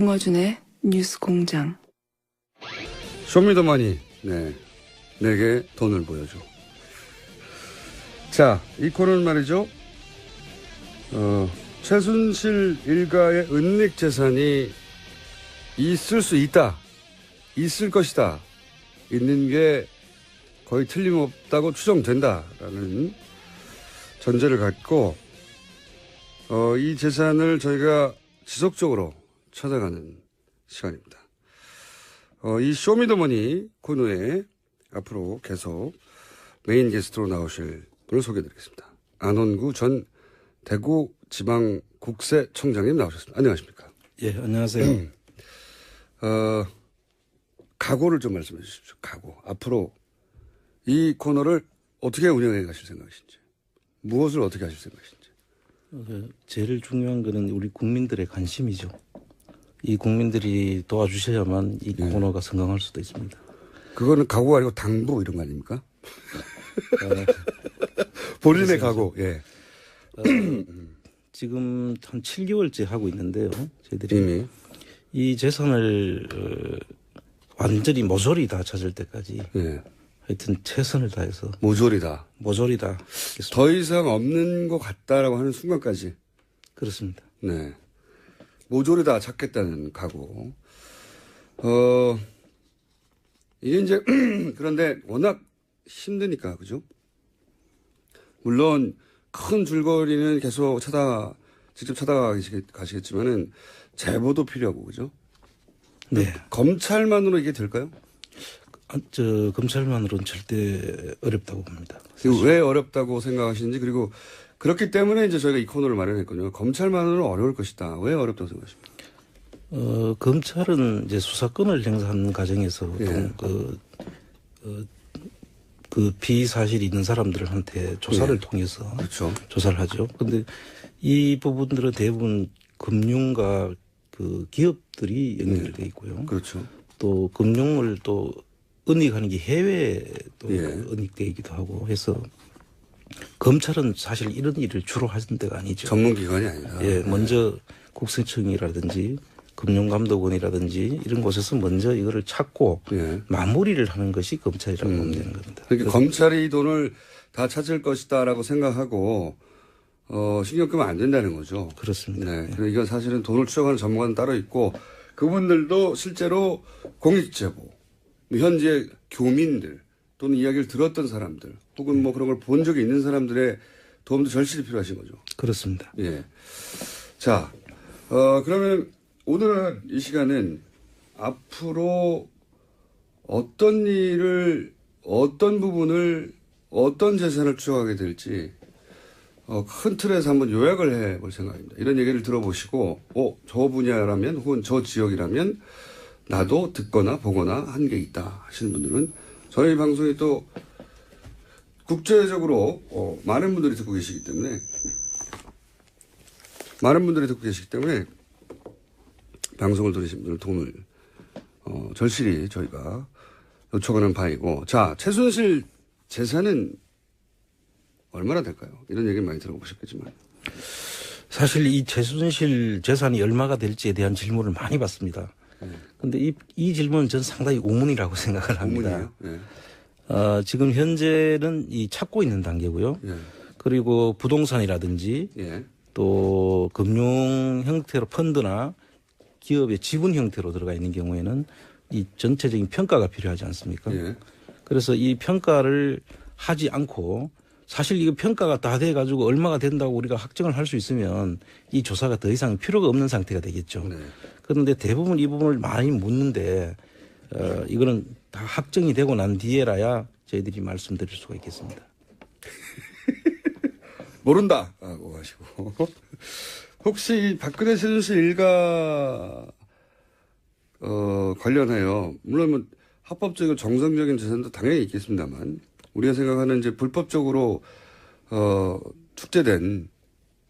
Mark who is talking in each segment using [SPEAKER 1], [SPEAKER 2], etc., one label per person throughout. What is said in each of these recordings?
[SPEAKER 1] 김어준의 뉴스공장.
[SPEAKER 2] 쇼미더머니, 네, 내게 돈을 보여줘. 자, 이 코너는 말이죠. 최순실 일가의 은닉 재산이 있을 수 있다, 있을 것이다, 있는 게 거의 틀림없다고 추정된다라는 전제를 갖고 이 재산을 저희가 지속적으로 찾아가는 시간입니다. 이 쇼미더머니 코너에 앞으로 계속 메인 게스트로 나오실 분을 소개해드리겠습니다. 안원구 전 대구지방국세청장님 나오셨습니다. 안녕하십니까?
[SPEAKER 3] 예, 안녕하세요.
[SPEAKER 2] 각오를 좀 말씀해 주십시오. 각오. 앞으로 이 코너를 어떻게 운영해 가실 생각이신지, 무엇을 어떻게 하실 생각이신지.
[SPEAKER 3] 제일 중요한 거는 우리 국민들의 관심이죠. 이 국민들이 도와주셔야만 이 코너가 성공할 수도 있습니다.
[SPEAKER 2] 그거는 각오가 아니고 당부 이런 거 아닙니까? 본인의 각오. 예.
[SPEAKER 3] 지금 한 7개월째 하고 있는데요. 저희들이
[SPEAKER 2] 이미
[SPEAKER 3] 이 재산을 완전히 모조리 다 찾을 때까지 하여튼 최선을 다해서 모조리 다
[SPEAKER 2] 더 이상 없는 것 같다라고 하는 순간까지.
[SPEAKER 3] 그렇습니다.
[SPEAKER 2] 네. 모조리 다 찾겠다는 각오. 이게 이제 그런데 워낙 힘드니까, 그죠? 물론 큰 줄거리는 계속 직접 찾아가시겠지만은 제보도 필요하고, 그죠?
[SPEAKER 3] 네.
[SPEAKER 2] 검찰만으로 이게 될까요?
[SPEAKER 3] 검찰만으로는 절대 어렵다고 봅니다.
[SPEAKER 2] 왜 어렵다고 생각하시는지, 그리고 그렇기 때문에 이제 저희가 이 코너를 마련했거든요. 검찰만으로는 어려울 것이다. 왜 어렵다고 생각하십니까?
[SPEAKER 3] 검찰은 이제 수사권을 행사하는 과정에서 그 비사실이 있는 사람들한테 조사를 통해서
[SPEAKER 2] 그렇죠.
[SPEAKER 3] 조사를 하죠. 그런데 이 부분들은 대부분 금융과 그 기업들이 연결되어 있고요.
[SPEAKER 2] 그렇죠.
[SPEAKER 3] 또 금융을 또 은닉하는 게 해외에 또 은닉되어 있기도 하고 해서 검찰은 사실 이런 일을 주로 하는 데가 아니죠.
[SPEAKER 2] 전문기관이 아니다.
[SPEAKER 3] 예, 먼저 국세청이라든지 금융감독원이라든지 이런 곳에서 먼저 이거를 찾고 마무리를 하는 것이 검찰이라고 보면 되는 겁니다.
[SPEAKER 2] 그러니까 검찰이 이 돈을 다 찾을 것이다라고 생각하고 신경 끄면 안 된다는 거죠.
[SPEAKER 3] 그렇습니다.
[SPEAKER 2] 네. 그리고 이건 사실은 돈을 추적하는 전문가는 따로 있고 그분들도 실제로 공익제보, 현재 교민들 또는 이야기를 들었던 사람들 혹은 뭐 그런 걸 본 적이 있는 사람들의 도움도 절실히 필요하신 거죠.
[SPEAKER 3] 그렇습니다.
[SPEAKER 2] 예. 자, 그러면 오늘은 이 시간은 앞으로 어떤 일을, 어떤 부분을, 어떤 재산을 추적하게 될지 큰 틀에서 한번 요약을 해볼 생각입니다. 이런 얘기를 들어보시고 저 분야라면 혹은 저 지역이라면 나도 듣거나 보거나 한 게 있다 하시는 분들은 저희 방송이 또 국제적으로 많은 분들이 듣고 계시기 때문에 방송을 들으신 분들 도움을 절실히 저희가 요청하는 바이고, 자, 최순실 재산은 얼마나 될까요? 이런 얘기를 많이 들어보셨겠지만.
[SPEAKER 3] 사실 이 최순실 재산이 얼마가 될지에 대한 질문을 많이 받습니다. 그런데 이 질문은 저는 상당히 우문이라고 생각을 합니다. 지금 현재는 이 찾고 있는 단계고요. 그리고 부동산이라든지 또 금융 형태로 펀드나 기업의 지분 형태로 들어가 있는 경우에는 이 전체적인 평가가 필요하지 않습니까? 그래서 이 평가를 하지 않고 사실 이거 평가가 다 돼가지고 얼마가 된다고 우리가 확정을 할 수 있으면 이 조사가 더 이상 필요가 없는 상태가 되겠죠. 그런데 대부분 이 부분을 많이 묻는데 이거는 다 확정이 되고 난 뒤에라야 저희들이 말씀드릴 수가 있겠습니다.
[SPEAKER 2] 모른다라고 하시고 혹시 박근혜 최순실 일가 관련하여 물론 뭐 합법적이고 정상적인 재산도 당연히 있겠습니다만 우리가 생각하는 이제 불법적으로 축제된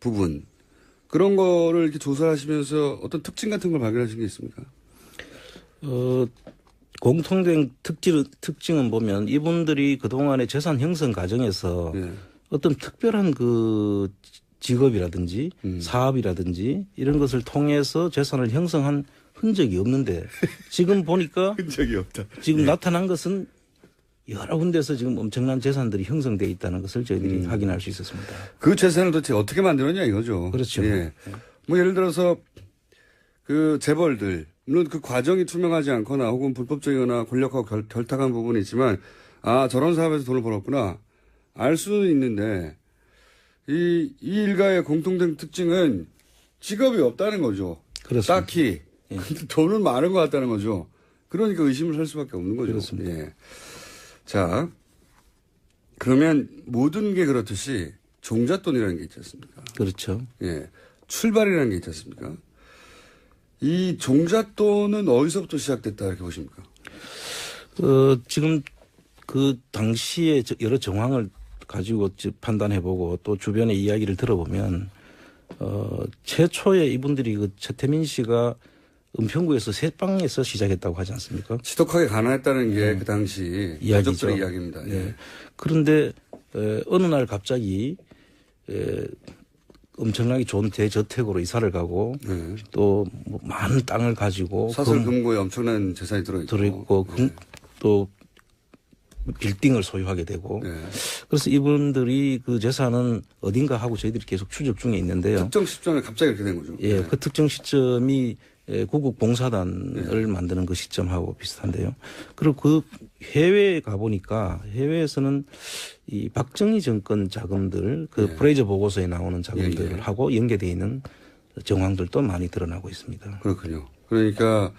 [SPEAKER 2] 부분 그런 거를 이렇게 조사하시면서 어떤 특징 같은 걸 발견하신 게 있습니까?
[SPEAKER 3] 공통된 특징은 보면 이분들이 그동안의 재산 형성 과정에서 어떤 특별한 그 직업이라든지 사업이라든지 이런 것을 통해서 재산을 형성한 흔적이 없는데 지금 보니까
[SPEAKER 2] 흔적이 없다.
[SPEAKER 3] 지금 나타난 것은 여러 군데서 지금 엄청난 재산들이 형성되어 있다는 것을 저희들이 확인할 수 있었습니다.
[SPEAKER 2] 그 재산을 도대체 어떻게 만들었냐 이거죠.
[SPEAKER 3] 그렇죠.
[SPEAKER 2] 예. 뭐 예를 들어서 그 재벌들 물론 그 과정이 투명하지 않거나 혹은 불법적이거나 권력하고 결탁한 부분이 있지만 아 저런 사업에서 돈을 벌었구나 알 수는 있는데 이 일가의 공통된 특징은 직업이 없다는 거죠.
[SPEAKER 3] 그렇습니다.
[SPEAKER 2] 딱히 돈은 많은 것 같다는 거죠. 그러니까 의심을 할 수밖에 없는 거죠.
[SPEAKER 3] 그렇습니다.
[SPEAKER 2] 예. 자, 그러면 모든 게 그렇듯이 종잣돈이라는 게 있지 않습니까?
[SPEAKER 3] 그렇죠.
[SPEAKER 2] 예. 출발이라는 게 있지 않습니까? 이 종잣돈은 어디서부터 시작됐다 이렇게 보십니까?
[SPEAKER 3] 지금 그 당시에 여러 정황을 가지고 판단해보고 또 주변의 이야기를 들어보면 최초에 이분들이 그 최태민 씨가 은평구에서 새방에서 시작했다고 하지 않습니까?
[SPEAKER 2] 지독하게 가난했다는 게 그 당시 가족들의 이야기입니다. 예.
[SPEAKER 3] 네. 그런데 어느 날 갑자기 엄청나게 좋은 대저택으로 이사를 가고 또 뭐 많은 땅을 가지고
[SPEAKER 2] 사설 금고에 엄청난 재산이 들어있고
[SPEAKER 3] 또 빌딩을 소유하게 되고
[SPEAKER 2] 네.
[SPEAKER 3] 그래서 이분들이 그 재산은 어딘가 하고 저희들이 계속 추적 중에 있는데요.
[SPEAKER 2] 특정 시점에 갑자기 이렇게 된 거죠.
[SPEAKER 3] 예,
[SPEAKER 2] 네.
[SPEAKER 3] 그 특정 시점이 구국봉사단을 만드는 그 시점하고 비슷한데요. 그리고 그 해외에 가보니까 해외에서는 이 박정희 정권 자금들 그 프레이저 보고서에 나오는 자금들하고 연계되어 있는 정황들도 많이 드러나고 있습니다.
[SPEAKER 2] 그렇군요. 그러니까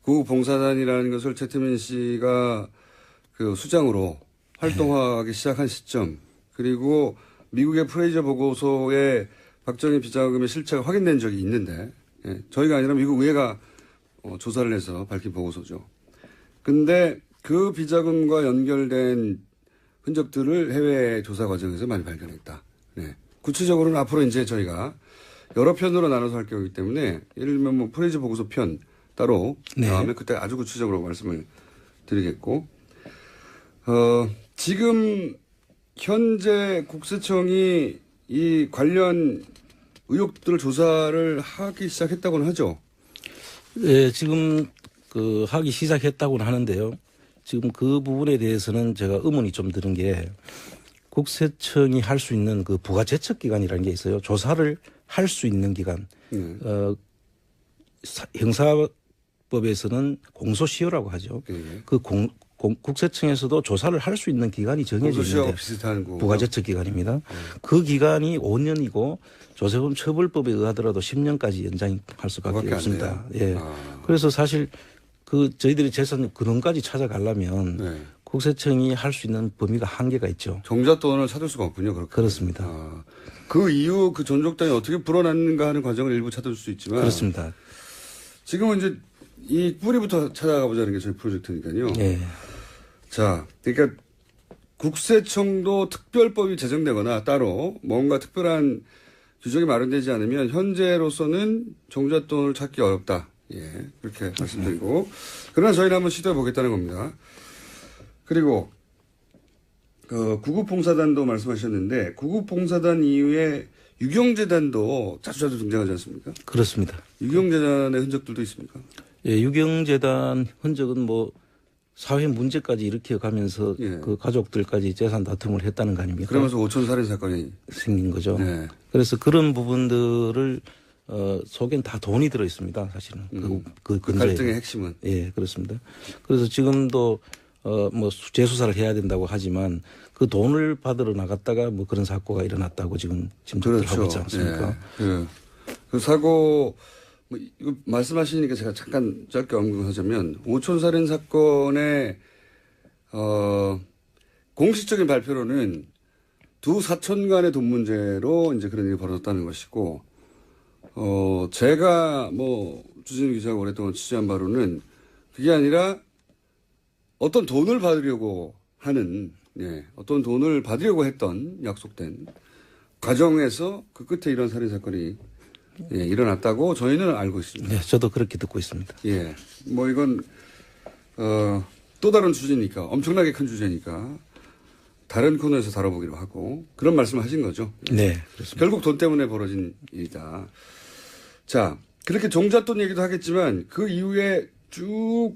[SPEAKER 2] 구국봉사단이라는 것을 최태민 씨가 그 수장으로 활동하기 시작한 시점 그리고 미국의 프레이저 보고서에 박정희 비자금의 실체가 확인된 적이 있는데 저희가 아니라 미국 의회가 조사를 해서 밝힌 보고서죠. 근데 그 비자금과 연결된 흔적들을 해외 조사 과정에서 많이 발견했다. 네. 구체적으로는 앞으로 이제 저희가 여러 편으로 나눠서 할 거기 때문에 예를 들면 뭐 프레이저 보고서 편 따로 다음에 그때 아주 구체적으로 말씀을 드리겠고 지금 현재 국세청이 이 관련 의혹들을 조사를 하기 시작했다고는 하죠.
[SPEAKER 3] 네, 지금 그 하기 시작했다고는 하는데요. 지금 그 부분에 대해서는 제가 의문이 좀 드는 게 국세청이 할 수 있는 그 부가제척기관이라는 게 있어요. 조사를 할 수 있는 기관. 형사법에서는 공소시효라고 하죠. 그 국세청에서도 조사를 할 수 있는 기간이 정해져 있는데
[SPEAKER 2] 비슷한
[SPEAKER 3] 부가제척기관입니다. 그 기간이 5년이고 조세범 처벌법에 의하더라도 10년까지 연장할 수밖에 없습니다. 예. 그래서 사실 그 저희들이 재산 근원까지 찾아가려면 국세청이 할 수 있는 범위가 한계가 있죠.
[SPEAKER 2] 종잣돈을 찾을 수가 없군요. 그렇게.
[SPEAKER 3] 그렇습니다.
[SPEAKER 2] 그 이후 그 존속단이 어떻게 불어났는가 하는 과정을 일부 찾을 수 있지만
[SPEAKER 3] 그렇습니다.
[SPEAKER 2] 지금은 이제 이 뿌리부터 찾아가 보자는 게 저희 프로젝트니까요.
[SPEAKER 3] 예.
[SPEAKER 2] 자, 그러니까 국세청도 특별법이 제정되거나 따로 뭔가 특별한 규정이 마련되지 않으면 현재로서는 종잣돈을 찾기 어렵다. 예, 그렇게 말씀드리고. 그러나 저희는 한번 시도해 보겠다는 겁니다. 그리고 구국봉사단도 말씀하셨는데 구국봉사단 이후에 유경재단도 자주 등장하지 않습니까?
[SPEAKER 3] 그렇습니다.
[SPEAKER 2] 유경재단의 흔적들도 있습니까?
[SPEAKER 3] 예, 유경재단 흔적은 뭐 사회 문제까지 일으켜 가면서 그 가족들까지 재산 다툼을 했다는 거 아닙니까?
[SPEAKER 2] 그러면서 5천 살인 사건이
[SPEAKER 3] 생긴 거죠.
[SPEAKER 2] 네.
[SPEAKER 3] 그래서 그런 부분들을 속엔 다 돈이 들어 있습니다. 사실은 그
[SPEAKER 2] 갈등의 핵심은
[SPEAKER 3] 예, 그렇습니다. 그래서 지금도 뭐 재수사를 해야 된다고 하지만 그 돈을 받으러 나갔다가 뭐 그런 사고가 일어났다고 지금 짐작을 하고 있지 않습니까?
[SPEAKER 2] 네. 그 사고 뭐 이거 말씀하시니까 제가 잠깐 짧게 언급하자면 5천 살인 사건의 공식적인 발표로는 두 사촌 간의 돈 문제로 이제 그런 일이 벌어졌다는 것이고 제가 뭐 주진우 기자가 오랫동안 취재한 바로는 그게 아니라 어떤 돈을 받으려고 하는 어떤 돈을 받으려고 했던 약속된 과정에서 그 끝에 이런 살인 사건이 일어났다고 저희는 알고 있습니다.
[SPEAKER 3] 네, 저도 그렇게 듣고 있습니다.
[SPEAKER 2] 예, 뭐 이건 또 다른 주제니까 엄청나게 큰 주제니까 다른 코너에서 다뤄보기로 하고 그런 말씀을 하신 거죠.
[SPEAKER 3] 네, 그렇습니다.
[SPEAKER 2] 결국 돈 때문에 벌어진 일이다. 자, 그렇게 종잣돈 얘기도 하겠지만 그 이후에 쭉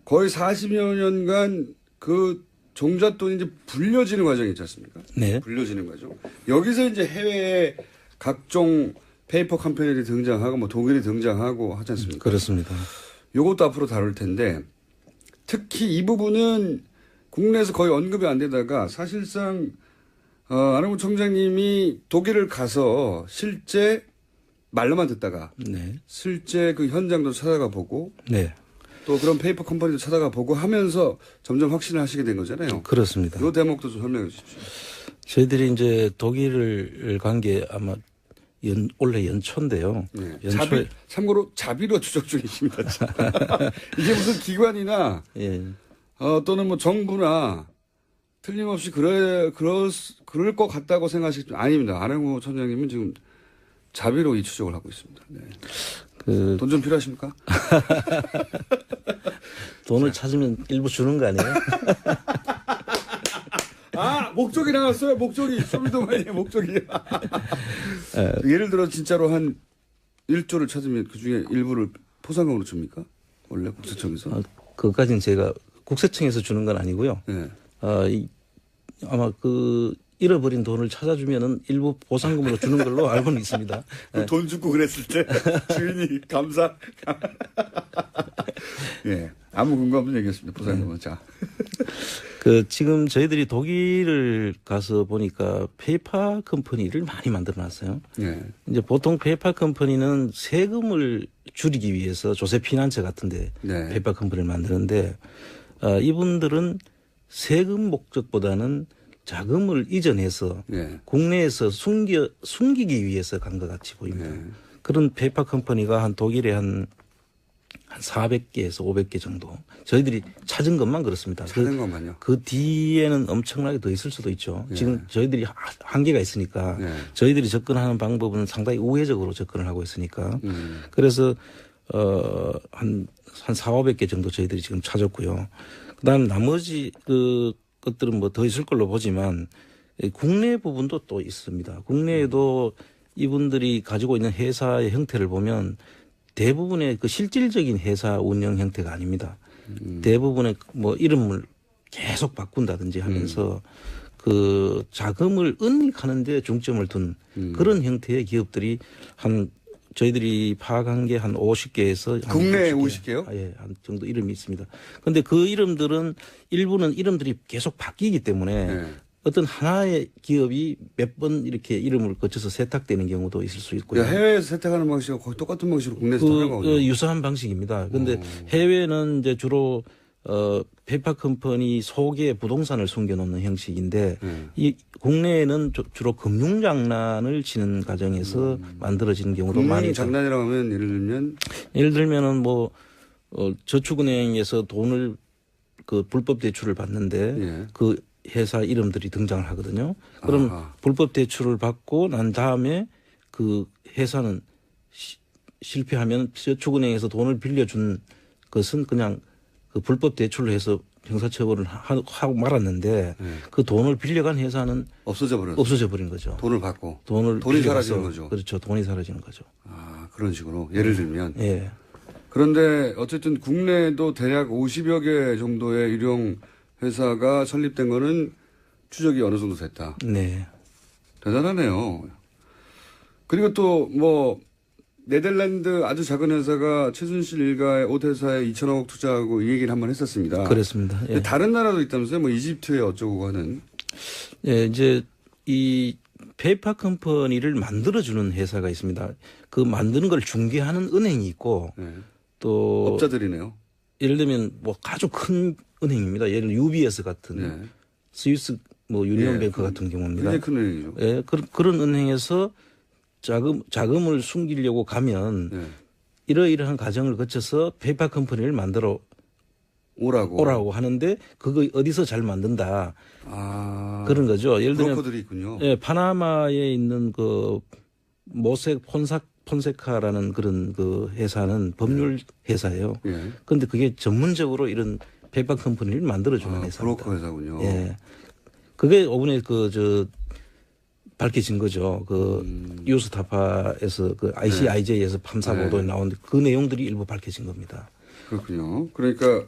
[SPEAKER 2] 거의 40여 년간 그 종잣돈이 이제 불려지는 과정이 있지 않습니까?
[SPEAKER 3] 네.
[SPEAKER 2] 불려지는 과정. 여기서 이제 해외에 각종 페이퍼 컴퍼니들이 등장하고 뭐 독일이 등장하고 하지 않습니까?
[SPEAKER 3] 그렇습니다.
[SPEAKER 2] 요것도 앞으로 다룰 텐데 특히 이 부분은 국내에서 거의 언급이 안 되다가 사실상 안홍구 청장님이 독일을 가서 실제 말로만 듣다가
[SPEAKER 3] 네.
[SPEAKER 2] 실제 그 현장도 찾아가 보고
[SPEAKER 3] 네.
[SPEAKER 2] 또 그런 페이퍼 컴퍼니도 찾아가 보고 하면서 점점 확신을 하시게 된 거잖아요.
[SPEAKER 3] 그렇습니다.
[SPEAKER 2] 이 대목도 좀 설명해 주십시오.
[SPEAKER 3] 저희들이 이제 독일을 간 게 아마 올해 연초인데요.
[SPEAKER 2] 네.
[SPEAKER 3] 연초에
[SPEAKER 2] 참고로 자비로 추적 중이십니다. 이게 무슨 기관이나
[SPEAKER 3] 예.
[SPEAKER 2] 또는 뭐 정부나 틀림없이 그럴 것 같다고 생각하시죠? 아닙니다. 안홍구 청장님은 지금 자비로 이 추적을 하고 있습니다. 네. 돈 좀 필요하십니까?
[SPEAKER 3] 돈을 찾으면 일부 주는 거 아니에요?
[SPEAKER 2] 아, 목적이 나왔어요. 목적이. 쇼미더머니의 목적이. 예를 들어 진짜로 한 1조를 찾으면 그중에 일부를 포상금으로 줍니까? 원래 국세청에서?
[SPEAKER 3] 그것까지는 제가 국세청에서 주는 건 아니고요.
[SPEAKER 2] 네.
[SPEAKER 3] 아마 그 잃어버린 돈을 찾아주면은 일부 보상금으로 주는 걸로 알고는 있습니다.
[SPEAKER 2] 네. 돈 주고 그랬을 때 주인이 감사. 예. 아무 근거 없는 얘기였습니다. 보상금은. 자.
[SPEAKER 3] 지금 저희들이 독일을 가서 보니까 페이퍼 컴퍼니를 많이 만들어 놨어요.
[SPEAKER 2] 네.
[SPEAKER 3] 이제 보통 페이퍼 컴퍼니는 세금을 줄이기 위해서 조세 피난처 같은데
[SPEAKER 2] 네.
[SPEAKER 3] 페이퍼 컴퍼니를 만드는데 이분들은 세금 목적보다는 자금을 이전해서
[SPEAKER 2] 네.
[SPEAKER 3] 국내에서 숨기기 위해서 간 것 같이 보입니다.
[SPEAKER 2] 네.
[SPEAKER 3] 그런 페이퍼 컴퍼니가 한 독일에 한 400개에서 500개 정도. 저희들이 찾은 것만 그렇습니다.
[SPEAKER 2] 찾은 것만요?
[SPEAKER 3] 그 뒤에는 엄청나게 더 있을 수도 있죠.
[SPEAKER 2] 네.
[SPEAKER 3] 지금 저희들이 한계가 있으니까
[SPEAKER 2] 네.
[SPEAKER 3] 저희들이 접근하는 방법은 상당히 우회적으로 접근을 하고 있으니까. 그래서 한 400~500개 정도 저희들이 지금 찾았고요. 그다음 나머지 것들은 뭐 더 있을 걸로 보지만 국내 부분도 또 있습니다. 국내에도 이분들이 가지고 있는 회사의 형태를 보면 대부분의 그 실질적인 회사 운영 형태가 아닙니다. 대부분의 뭐 이름을 계속 바꾼다든지 하면서 그 자금을 은닉하는 데 중점을 둔 그런 형태의 기업들이 저희들이 파악한 게 한 50개에서
[SPEAKER 2] 국내에 50개요?
[SPEAKER 3] 예, 한 정도 이름이 있습니다. 그런데 그 이름들은 일부는 이름들이 계속 바뀌기 때문에
[SPEAKER 2] 네.
[SPEAKER 3] 어떤 하나의 기업이 몇 번 이렇게 이름을 거쳐서 세탁되는 경우도 있을 수 있고요.
[SPEAKER 2] 해외에서 세탁하는 방식과 거의 똑같은 방식으로 국내에서 하는 거군요.
[SPEAKER 3] 유사한 방식입니다. 그런데 해외는 이제 주로 페이퍼 컴퍼니 속에 부동산을 숨겨놓는 형식인데 이 국내에는 주로 금융장난을 치는 과정에서 만들어지는 경우도 많이 있다.
[SPEAKER 2] 금융장난이라고 하면
[SPEAKER 3] 예를 들면은 뭐 저축은행에서 돈을 그 불법 대출을 받는데
[SPEAKER 2] 예.
[SPEAKER 3] 그 회사 이름들이 등장을 하거든요. 그럼 불법 대출을 받고 난 다음에 그 회사는 실패하면 저축은행에서 돈을 빌려준 것은 그냥 그 불법 대출을 해서 형사처벌을 하고 말았는데 그 돈을 빌려간 회사는 없어져 버린 거죠.
[SPEAKER 2] 돈을 받고.
[SPEAKER 3] 돈이
[SPEAKER 2] 사라지는 거죠.
[SPEAKER 3] 그렇죠. 돈이 사라지는 거죠.
[SPEAKER 2] 아, 그런 식으로. 예를 들면.
[SPEAKER 3] 예.
[SPEAKER 2] 그런데 어쨌든 국내에도 대략 50여 개 정도의 일용 회사가 설립된 거는 추적이 어느 정도 됐다.
[SPEAKER 3] 네.
[SPEAKER 2] 대단하네요. 그리고 또 뭐 네덜란드 아주 작은 회사가 최순실 일가의 옷 회사에 2천억 투자하고 이 얘기를 한번 했었습니다.
[SPEAKER 3] 그렇습니다. 예.
[SPEAKER 2] 다른 나라도 있다면서요? 뭐 이집트에 어쩌고 하는.
[SPEAKER 3] 예, 이제 이 페이퍼 컴퍼니를 만들어주는 회사가 있습니다. 그 만드는 걸 중개하는 은행이 있고
[SPEAKER 2] 네.
[SPEAKER 3] 또
[SPEAKER 2] 업자들이네요.
[SPEAKER 3] 예를 들면 뭐 아주 큰 은행입니다. 예를 들면 UBS 같은
[SPEAKER 2] 네.
[SPEAKER 3] 스위스 뭐 유니온뱅크 같은 경우입니다.
[SPEAKER 2] 굉장히 큰 은행이죠.
[SPEAKER 3] 예, 그런 은행에서 자금을 숨기려고 가면
[SPEAKER 2] 네.
[SPEAKER 3] 이러이러한 과정을 거쳐서 페이퍼 컴퍼니를 만들어 오라고 하는데 그거 어디서 잘 만든다. 그런 거죠. 예를 들면
[SPEAKER 2] 브로커들이 있군요.
[SPEAKER 3] 예, 파나마에 있는 그 모색 폰세카라는 그런 그 회사는 법률 회사예요.
[SPEAKER 2] 예.
[SPEAKER 3] 그런데 그게 전문적으로 이런 페이퍼 컴퍼니를 만들어주는 회사입니다.
[SPEAKER 2] 브로커 회사군요.
[SPEAKER 3] 예. 그게 오분에 밝혀진 거죠. 그 뉴스타파에서 그 ICIJ에서 판사 보도에 나온 그 내용들이 일부 밝혀진 겁니다.
[SPEAKER 2] 그렇군요. 그러니까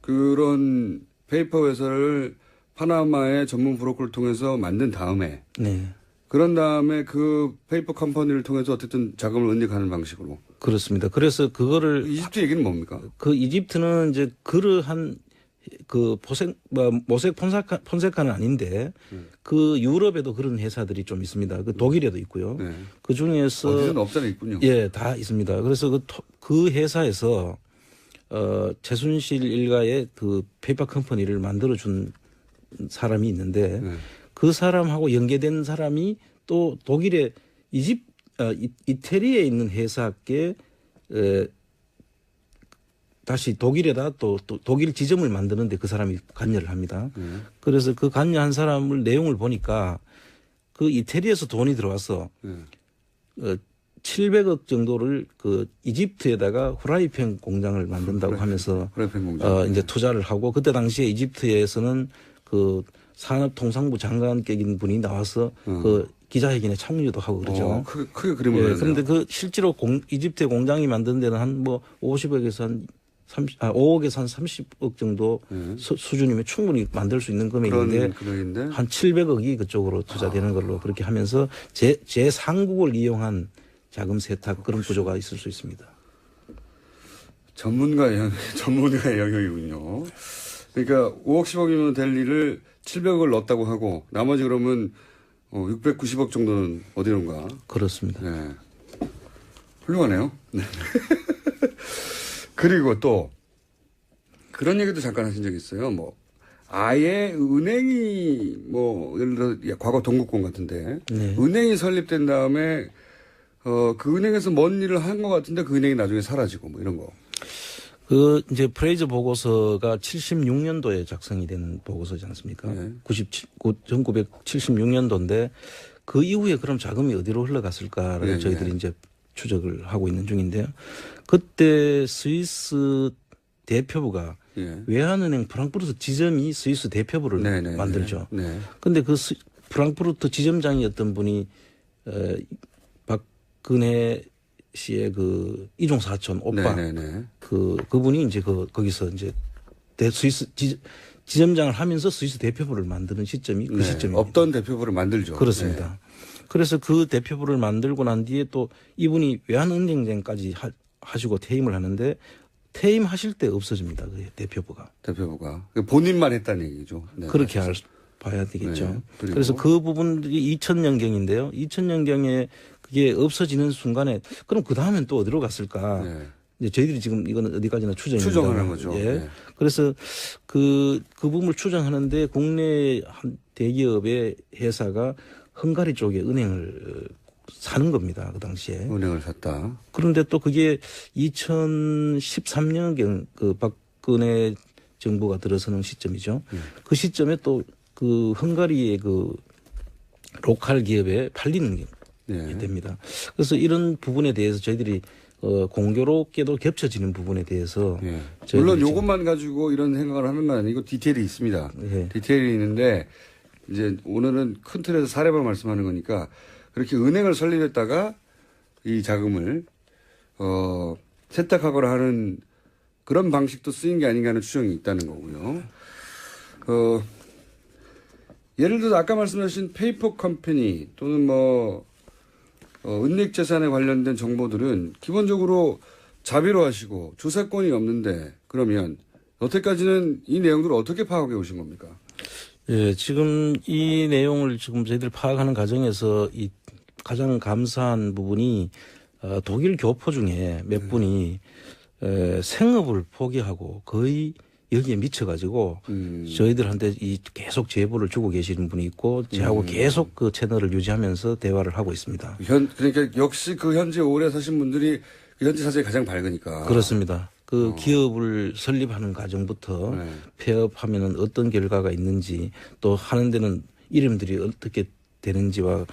[SPEAKER 2] 그런 페이퍼 회사를 파나마의 전문 브로커를 통해서 만든 다음에
[SPEAKER 3] 네.
[SPEAKER 2] 그런 다음에 그 페이퍼 컴퍼니를 통해서 어쨌든 자금을 은닉하는 방식으로.
[SPEAKER 3] 그렇습니다. 그래서 그거를
[SPEAKER 2] 이집트 얘기는 뭡니까?
[SPEAKER 3] 그 이집트는 이제 그러한 그 모색 폰세카는 아닌데 그 유럽에도 그런 회사들이 좀 있습니다. 그 독일에도 있고요.
[SPEAKER 2] 네.
[SPEAKER 3] 그 중에서
[SPEAKER 2] 어디든 없잖아 있군요.
[SPEAKER 3] 예, 다 있습니다. 그래서 그 회사에서 최순실 일가의 그 페이퍼 컴퍼니를 만들어준 사람이 있는데 그 사람하고 연계된 사람이 또 독일의 이태리에 있는 회사께 다시 독일에다 또 독일 지점을 만드는데 그 사람이 관여를 합니다. 그래서 그 관여한 사람을 내용을 보니까 그 이태리에서 돈이 들어와서 700억 정도를 그 이집트에다가 후라이팬 공장을 만든다고 하면서
[SPEAKER 2] 후라이팬 공장.
[SPEAKER 3] 이제 투자를 하고 그때 당시에 이집트에서는 그 산업통상부 장관격인 분이 나와서 그 기자회견에 참여도 하고 그러죠.
[SPEAKER 2] 크게 그림을
[SPEAKER 3] 예,
[SPEAKER 2] 그렸네요.
[SPEAKER 3] 그런데 그 실제로 이집트의 공장이 만든 데는 한 뭐 50억에서 한 5억에서 한 30억 정도 수준이면 충분히 만들 수 있는 금액인데 한 700억이 그쪽으로 투자되는 걸로 그렇게 하면서 제3국을 이용한 자금 세탁 그런 구조가 있을 수 있습니다.
[SPEAKER 2] 전문가의 영역이군요. 그러니까 5억 10억이면 될 일을 700억을 넣었다고 하고 나머지 그러면 690억 정도는 어디론가.
[SPEAKER 3] 그렇습니다.
[SPEAKER 2] 네. 훌륭하네요. 네. 그리고 또 그런 얘기도 잠깐 하신 적이 있어요. 뭐 아예 은행이 뭐 예를 들어 과거 동국권 같은데
[SPEAKER 3] 네.
[SPEAKER 2] 은행이 설립된 다음에 그 은행에서 뭔 일을 한 것 같은데 그 은행이 나중에 사라지고 뭐 이런 거.
[SPEAKER 3] 그 이제 프레이저 보고서가 76년도에 작성이 된 보고서지 않습니까?
[SPEAKER 2] 네.
[SPEAKER 3] 1976년도인데 그 이후에 그럼 자금이 어디로 흘러갔을까를
[SPEAKER 2] 네,
[SPEAKER 3] 저희들이
[SPEAKER 2] 네.
[SPEAKER 3] 이제 추적을 하고 있는 중인데요. 그때 스위스 대표부가
[SPEAKER 2] 예.
[SPEAKER 3] 외환은행 프랑크푸르트 지점이 스위스 대표부를
[SPEAKER 2] 네,
[SPEAKER 3] 만들죠.
[SPEAKER 2] 네.
[SPEAKER 3] 그런데 그 프랑크푸르트 지점장이었던 분이 박근혜 씨의 그 이종 사촌 오빠
[SPEAKER 2] 네.
[SPEAKER 3] 그분이 이제 거기서 이제 스위스 지점장을 하면서 스위스 대표부를 만드는 시점이 그 시점입니다.
[SPEAKER 2] 없던 대표부를 만들죠.
[SPEAKER 3] 그렇습니다.
[SPEAKER 2] 네.
[SPEAKER 3] 그래서 그 대표부를 만들고 난 뒤에 또 이분이 외환은행장까지 하시고 퇴임을 하는데 퇴임하실 때 없어집니다. 그 대표부가.
[SPEAKER 2] 본인만 했다는 얘기죠. 네.
[SPEAKER 3] 그렇게 봐야 되겠죠.
[SPEAKER 2] 네.
[SPEAKER 3] 그래서 그 부분들이 2000년경인데요. 2000년경에 그게 없어지는 순간에 그럼 그 다음엔 또 어디로 갔을까?
[SPEAKER 2] 네.
[SPEAKER 3] 이제 저희들이 지금 이거는 어디까지나
[SPEAKER 2] 추정하는 거죠.
[SPEAKER 3] 예.
[SPEAKER 2] 네.
[SPEAKER 3] 그래서 그 부분을 추정하는데 국내 한 대기업의 회사가 헝가리 쪽에 은행을 사는 겁니다. 그 당시에.
[SPEAKER 2] 은행을 샀다.
[SPEAKER 3] 그런데 또 그게 2013년경 그 박근혜 정부가 들어서는 시점이죠. 그 시점에 또 그 헝가리의 그 로컬 기업에 팔리는 게 됩니다. 그래서 이런 부분에 대해서 저희들이 공교롭게도 겹쳐지는 부분에 대해서
[SPEAKER 2] 물론 이것만 가지고 이런 생각을 하는 건 아니고 디테일이 있습니다.
[SPEAKER 3] 네.
[SPEAKER 2] 디테일이 있는데 이제 오늘은 큰 틀에서 사례만 말씀하는 거니까 그렇게 은행을 설립했다가 이 자금을 세탁하거나 하는 그런 방식도 쓰인 게 아닌가 하는 추정이 있다는 거고요. 예를 들어서 아까 말씀하신 페이퍼 컴퍼니 또는 은닉 재산에 관련된 정보들은 기본적으로 자비로 하시고 조사권이 없는데 그러면 여태까지는 이 내용들을 어떻게 파악해 오신 겁니까?
[SPEAKER 3] 예, 지금 이 내용을 지금 저희들 파악하는 과정에서 이 가장 감사한 부분이 독일 교포 중에 몇 분이 생업을 포기하고 거의 여기에 미쳐가지고 저희들한테 계속 제보를 주고 계시는 분이 있고 저하고 계속 그 채널을 유지하면서 대화를 하고 있습니다.
[SPEAKER 2] 그러니까 역시 그 현재 오래 사신 분들이 그 현재 사정이 가장 밝으니까.
[SPEAKER 3] 그렇습니다. 그 기업을 설립하는 과정부터 폐업하면은 어떤 결과가 있는지 또 하는 데는 이름들이 어떻게 되는지와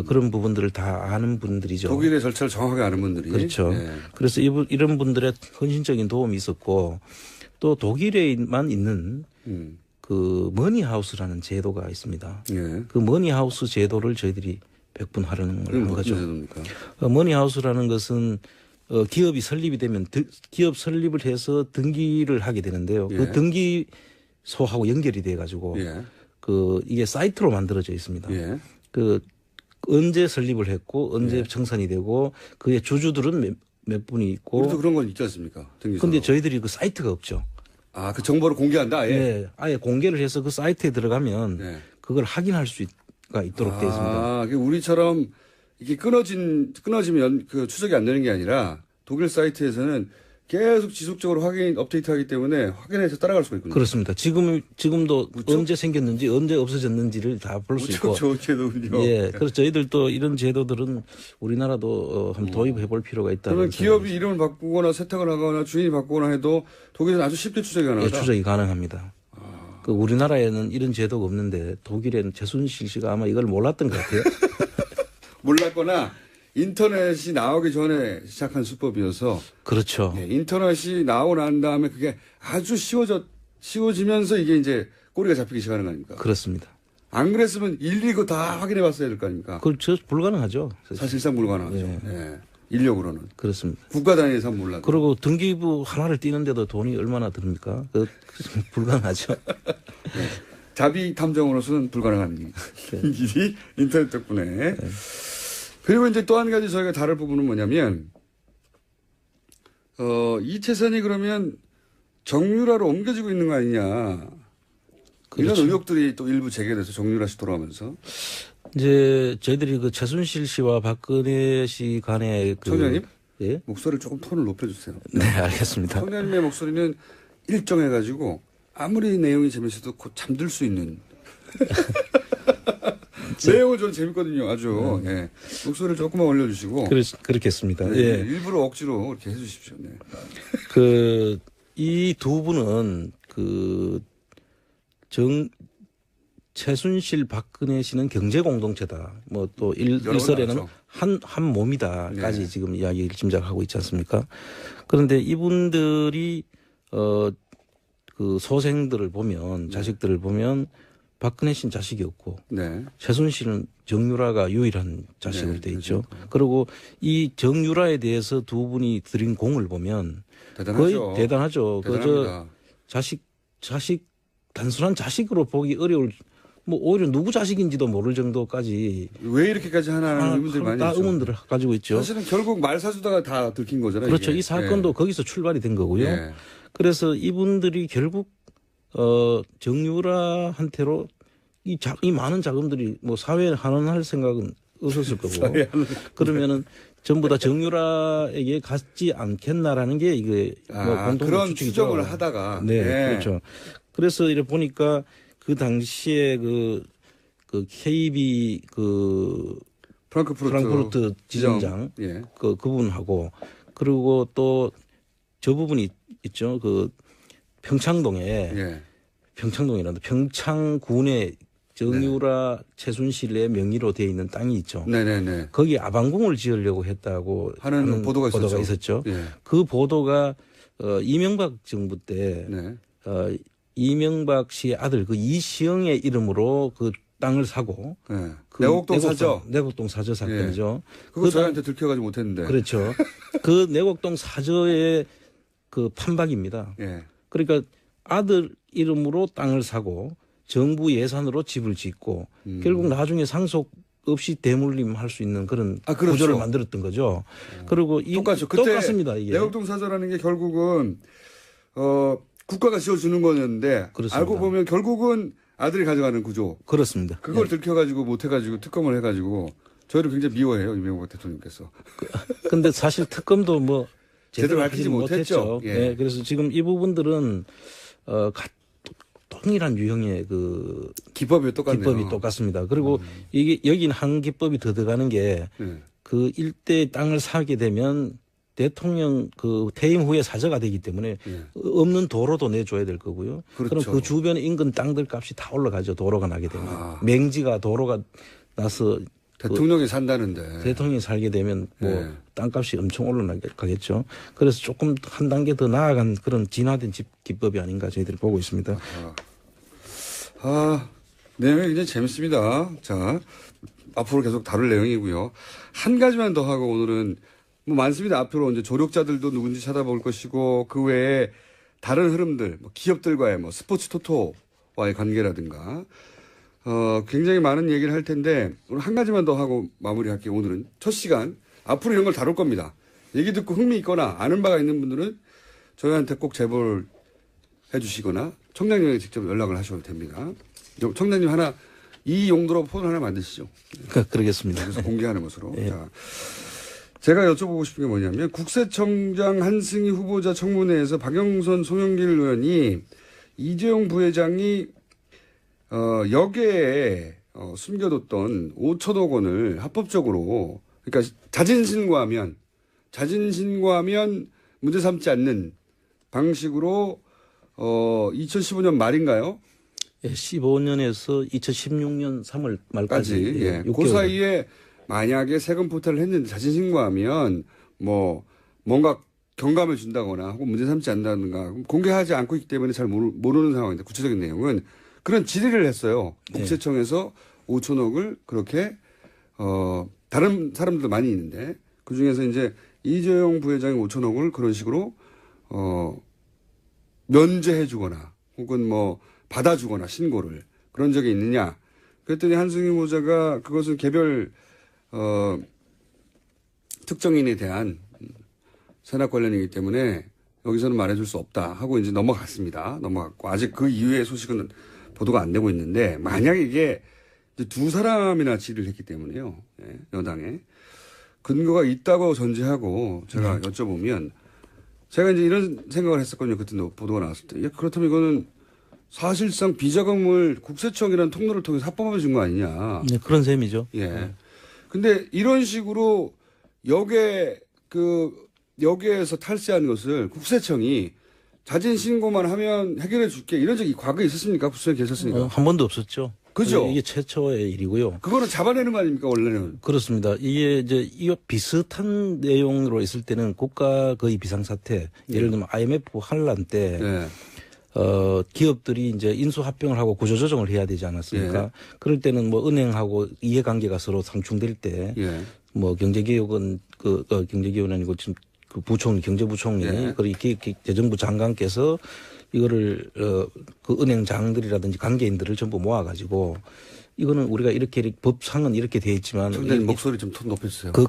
[SPEAKER 3] 그런 부분들을 다 아는 분들이죠.
[SPEAKER 2] 독일의 절차를 정확하게 아는 분들이.
[SPEAKER 3] 그렇죠.
[SPEAKER 2] 네.
[SPEAKER 3] 그래서 이런 분들의 헌신적인 도움이 있었고 또 독일에만 있는 그 머니하우스라는 제도가 있습니다.
[SPEAKER 2] 예.
[SPEAKER 3] 그 머니하우스 제도를 저희들이 100분 활용을 한 거죠.
[SPEAKER 2] 제도입니까?
[SPEAKER 3] 머니하우스라는 것은 기업이 설립이 되면 기업 설립을 해서 등기를 하게 되는데요.
[SPEAKER 2] 예.
[SPEAKER 3] 그 등기소하고 연결이 돼 가지고
[SPEAKER 2] 예.
[SPEAKER 3] 그 이게 사이트로 만들어져 있습니다.
[SPEAKER 2] 예.
[SPEAKER 3] 그 언제 설립을 했고 언제
[SPEAKER 2] 예.
[SPEAKER 3] 청산이 되고 그의 주주들은 몇 분이 있고.
[SPEAKER 2] 우리도 그런 건 있지 않습니까? 등기소.
[SPEAKER 3] 근데 저희들이 그 사이트가 없죠.
[SPEAKER 2] 아, 그 정보를 공개한다. 아예.
[SPEAKER 3] 예. 아예 공개를 해서 그 사이트에 들어가면
[SPEAKER 2] 예.
[SPEAKER 3] 그걸 확인할 수가 있도록 되어 있습니다.
[SPEAKER 2] 아, 우리처럼 이게 끊어지면 그 추적이 안 되는 게 아니라 독일 사이트에서는 계속 지속적으로 업데이트하기 때문에 확인해서 따라갈 수가 있군요.
[SPEAKER 3] 그렇습니다. 지금도
[SPEAKER 2] 무척?
[SPEAKER 3] 언제 생겼는지 언제 없어졌는지를 다 볼 수 있고.
[SPEAKER 2] 무척 좋은 제도군요.
[SPEAKER 3] 예. 그래서 저희들도 이런 제도들은 우리나라도 한번 도입해 볼 필요가 있다.
[SPEAKER 2] 그러면 기업이 이름을 바꾸거나 세탁을 하거나 주인이 바꾸거나 해도 독일은 아주 쉽게 추적이
[SPEAKER 3] 예,
[SPEAKER 2] 가능하다.
[SPEAKER 3] 추적이 가능합니다. 그 우리나라에는 이런 제도가 없는데 독일에는 최순실 씨가 아마 이걸 몰랐던 것 같아요.
[SPEAKER 2] 몰랐거나 인터넷이 나오기 전에 시작한 수법이어서
[SPEAKER 3] 그렇죠.
[SPEAKER 2] 예, 인터넷이 나오고 난 다음에 그게 아주 쉬워지면서 이게 이제 꼬리가 잡히기 시작하는 거 아닙니까?
[SPEAKER 3] 그렇습니다.
[SPEAKER 2] 안 그랬으면 일일이 그거 다 확인해 봤어야 될 거 아닙니까?
[SPEAKER 3] 그저 불가능하죠.
[SPEAKER 2] 사실상 불가능하죠.
[SPEAKER 3] 예.
[SPEAKER 2] 예. 인력으로는.
[SPEAKER 3] 그렇습니다.
[SPEAKER 2] 국가 단위에서 몰라도.
[SPEAKER 3] 그리고 등기부 하나를 띄는데도 돈이 얼마나 듭니까? 불가능하죠.
[SPEAKER 2] 자비 탐정으로서는 불가능한 일이 인터넷 덕분에. 그리고 이제 또 한 가지 저희가 다룰 부분은 뭐냐면, 이채선이 그러면 정유라로 옮겨지고 있는 거 아니냐.
[SPEAKER 3] 그렇죠.
[SPEAKER 2] 이런 의혹들이 또 일부 제기돼서 정유라 씨 돌아오면서.
[SPEAKER 3] 이제 저희들이 그 최순실 씨와 박근혜 씨 간의 그
[SPEAKER 2] 청장님?
[SPEAKER 3] 예?
[SPEAKER 2] 목소리를 조금 톤을 높여주세요.
[SPEAKER 3] 네, 알겠습니다.
[SPEAKER 2] 청장님의 목소리는 일정해가지고 아무리 내용이 재밌어도 곧 잠들 수 있는. 내용은 좀 재밌거든요. 아주. 예. 목소리를 조금만 올려주시고.
[SPEAKER 3] 그렇겠습니다.
[SPEAKER 2] 네,
[SPEAKER 3] 예.
[SPEAKER 2] 일부러 억지로 이렇게 해주십시오. 네.
[SPEAKER 3] 이 두 분은 최순실 박근혜 씨는 경제 공동체다. 뭐 또 일설에는
[SPEAKER 2] 나왔죠.
[SPEAKER 3] 한 몸이다까지
[SPEAKER 2] 네.
[SPEAKER 3] 지금 이야기를 짐작하고 있지 않습니까? 그런데 이분들이 그 소생들을 보면 자식들을 보면 박근혜 씨는 자식이 없고
[SPEAKER 2] 네.
[SPEAKER 3] 최순실은 정유라가 유일한 자식으로
[SPEAKER 2] 네,
[SPEAKER 3] 돼 있죠. 그리고 이 정유라에 대해서 두 분이 들인 공을 보면
[SPEAKER 2] 대단하죠.
[SPEAKER 3] 거의 대단하죠.
[SPEAKER 2] 대단합니다.
[SPEAKER 3] 자식 단순한 자식으로 보기 어려울 뭐 오히려 누구 자식인지도 모를 정도까지
[SPEAKER 2] 왜 이렇게까지 하나라는 의문들이 많이
[SPEAKER 3] 다
[SPEAKER 2] 있죠.
[SPEAKER 3] 의문들을 가지고 있죠.
[SPEAKER 2] 사실은 결국 말 사주다가 다 들킨 거잖아요.
[SPEAKER 3] 그렇죠.
[SPEAKER 2] 이게.
[SPEAKER 3] 이 사건도 거기서 출발이 된 거고요.
[SPEAKER 2] 예.
[SPEAKER 3] 그래서 이분들이 결국 정유라한테로 이 많은 자금들이 뭐 사회에 환원할 생각은 없었을 거고 그러면은 전부 다 정유라에게 갔지 않겠나라는 게 이게 뭐 공통
[SPEAKER 2] 그런
[SPEAKER 3] 추측이죠.
[SPEAKER 2] 추정을 하다가
[SPEAKER 3] 네,
[SPEAKER 2] 예.
[SPEAKER 3] 그렇죠. 그래서 이래 보니까 그 당시에 그 KB 프랑크푸르트 지점장
[SPEAKER 2] 예.
[SPEAKER 3] 그분하고 그리고 또 저 부분이 있죠. 그 평창동에
[SPEAKER 2] 예.
[SPEAKER 3] 평창동이란다. 평창군에 정유라 최순실의 명의로 되어 있는 땅이 있죠.
[SPEAKER 2] 네네네.
[SPEAKER 3] 거기 아방궁을 지으려고 했다고
[SPEAKER 2] 하는 보도가
[SPEAKER 3] 있었죠.
[SPEAKER 2] 예.
[SPEAKER 3] 그 보도가 이명박 정부 때
[SPEAKER 2] 네.
[SPEAKER 3] 이명박 씨의 아들 그 이시영의 이름으로 그 땅을 사고
[SPEAKER 2] 네.
[SPEAKER 3] 그
[SPEAKER 2] 내곡동 사저.
[SPEAKER 3] 내곡동 사저 사건이죠.
[SPEAKER 2] 그거 저희한테 들켜가지고 못했는데.
[SPEAKER 3] 그렇죠. 그 내곡동 사저의 그 판박입니다.
[SPEAKER 2] 예.
[SPEAKER 3] 그러니까 아들 이름으로 땅을 사고 정부 예산으로 집을 짓고 결국 나중에 상속 없이 대물림할 수 있는 그런
[SPEAKER 2] 그렇죠.
[SPEAKER 3] 구조를 만들었던 거죠. 그리고
[SPEAKER 2] 똑같죠. 그때
[SPEAKER 3] 똑같습니다. 이게.
[SPEAKER 2] 내곡동 사저라는 게 결국은 국가가 지어주는 거였는데
[SPEAKER 3] 그렇습니다.
[SPEAKER 2] 알고 보면 결국은 아들이 가져가는 구조.
[SPEAKER 3] 그렇습니다.
[SPEAKER 2] 그걸
[SPEAKER 3] 네.
[SPEAKER 2] 들켜가지고 못해가지고 특검을 해가지고 저희를 굉장히 미워해요. 이명박 대통령께서.
[SPEAKER 3] 근데 사실 특검도 뭐
[SPEAKER 2] 제대로 밝히지 못했죠. 예.
[SPEAKER 3] 네, 그래서 지금 이 부분들은 동일한 유형의 그
[SPEAKER 2] 기법이 똑같네요.
[SPEAKER 3] 기법이 똑같습니다. 그리고 이게 여긴 한 기법이 더 들어가는 게 그
[SPEAKER 2] 예.
[SPEAKER 3] 일대 땅을 사게 되면 대통령 그 퇴임 후에 사저가 되기 때문에
[SPEAKER 2] 예.
[SPEAKER 3] 없는 도로도 내줘야 될 거고요.
[SPEAKER 2] 그렇죠.
[SPEAKER 3] 그럼 그 주변 인근 땅들 값이 다 올라가죠. 도로가 나게 되면 맹지가 도로가 나서
[SPEAKER 2] 대통령이 산다는데.
[SPEAKER 3] 대통령이 살게 되면 뭐
[SPEAKER 2] 네.
[SPEAKER 3] 땅값이 엄청 올라가겠죠. 그래서 조금 한 단계 더 나아간 그런 진화된 기법이 아닌가 저희들이 보고 있습니다.
[SPEAKER 2] 내용이 굉장히 재밌습니다. 자, 앞으로 계속 다룰 내용이고요. 한 가지만 더 하고 오늘은 뭐 많습니다. 앞으로 이제 조력자들도 누군지 찾아볼 것이고 그 외에 다른 흐름들, 뭐 기업들과의 뭐 스포츠 토토와의 관계라든가 굉장히 많은 얘기를 할 텐데 오늘 한 가지만 더 하고 마무리할게요. 오늘은 첫 시간 앞으로 이런 걸 다룰 겁니다. 얘기 듣고 흥미 있거나 아는 바가 있는 분들은 저희한테 꼭 제보를 해주시거나 청장님에게 직접 연락을 하셔도 됩니다. 청장님 하나 이 용도로 폰 하나 만드시죠.
[SPEAKER 3] 그러겠습니다.
[SPEAKER 2] 그래서 공개하는 것으로.
[SPEAKER 3] 예.
[SPEAKER 2] 자, 제가 여쭤보고 싶은 게 뭐냐면 국세청장 한승희 후보자 청문회에서 박영선 송영길 의원이 이재용 부회장이 역에 숨겨뒀던 5천억 원을 합법적으로 그러니까 자진신고하면 문제 삼지 않는 방식으로 2015년 말인가요?
[SPEAKER 3] 예, 15년에서 2016년 3월 말까지
[SPEAKER 2] 예.
[SPEAKER 3] 6개월.
[SPEAKER 2] 그 사이에 만약에 세금 포탈을 했는데 자진신고하면 뭐 뭔가 경감을 준다거나 혹은 문제 삼지 않는다든가 공개하지 않고 있기 때문에 잘 모르는 상황인데 구체적인 내용은 그런 질의를 했어요. 국세청에서 5천억을 그렇게 다른 사람들도 많이 있는데 그중에서 이제 이재용 부회장이 5천억을 그런 식으로 면제해 주거나 혹은 뭐 받아주거나 신고를 그런 적이 있느냐. 그랬더니 한승희 후보자가 그것은 개별 특정인에 대한 세납 관련이기 때문에 여기서는 말해줄 수 없다 하고 이제 넘어갔습니다. 넘어갔고 아직 그 이후의 소식은 보도가 안 되고 있는데 만약에 이게 이제 두 사람이나 질의를 했기 때문에요. 예, 여당에 근거가 있다고 전제하고 제가 여쭤보면 제가 이제 이런 생각을 했었거든요. 그때 보도가 나왔을 때. 그렇다면 이거는 사실상 비자금을 국세청이라는 통로를 통해서 합법화해 준 거 아니냐.
[SPEAKER 3] 네, 그런 셈이죠.
[SPEAKER 2] 예. 근데 이런 식으로 역에서 탈세한 것을 국세청이 자진 신고만 하면 해결해 줄게 이런 적이 과거에 있었습니까? 국세청에 계셨습니까?
[SPEAKER 3] 한 번도 없었죠.
[SPEAKER 2] 그죠?
[SPEAKER 3] 이게 최초의 일이고요.
[SPEAKER 2] 그거는 잡아내는 거 아닙니까, 원래는?
[SPEAKER 3] 그렇습니다. 이게 이제 이 비슷한 내용으로 있을 때는 국가 거의 비상사태, 예를 들면 IMF 한란 때
[SPEAKER 2] 네.
[SPEAKER 3] 기업들이 이제 인수합병을 하고 구조조정을 해야 되지 않았습니까?
[SPEAKER 2] 예.
[SPEAKER 3] 그럴 때는 뭐 은행하고 이해관계가 서로 상충될 때,
[SPEAKER 2] 예.
[SPEAKER 3] 뭐 경제개혁은 경제개혁은 아니고 지금 그 부총리, 경제부총리,
[SPEAKER 2] 예.
[SPEAKER 3] 그리고 재정부 장관께서 이거를 그 은행장들이라든지 관계인들을 전부 모아가지고 이거는 우리가 이렇게 법상은 이렇게 돼 있지만
[SPEAKER 2] 청장님 목소리 좀 톤 높여주세요.
[SPEAKER 3] 그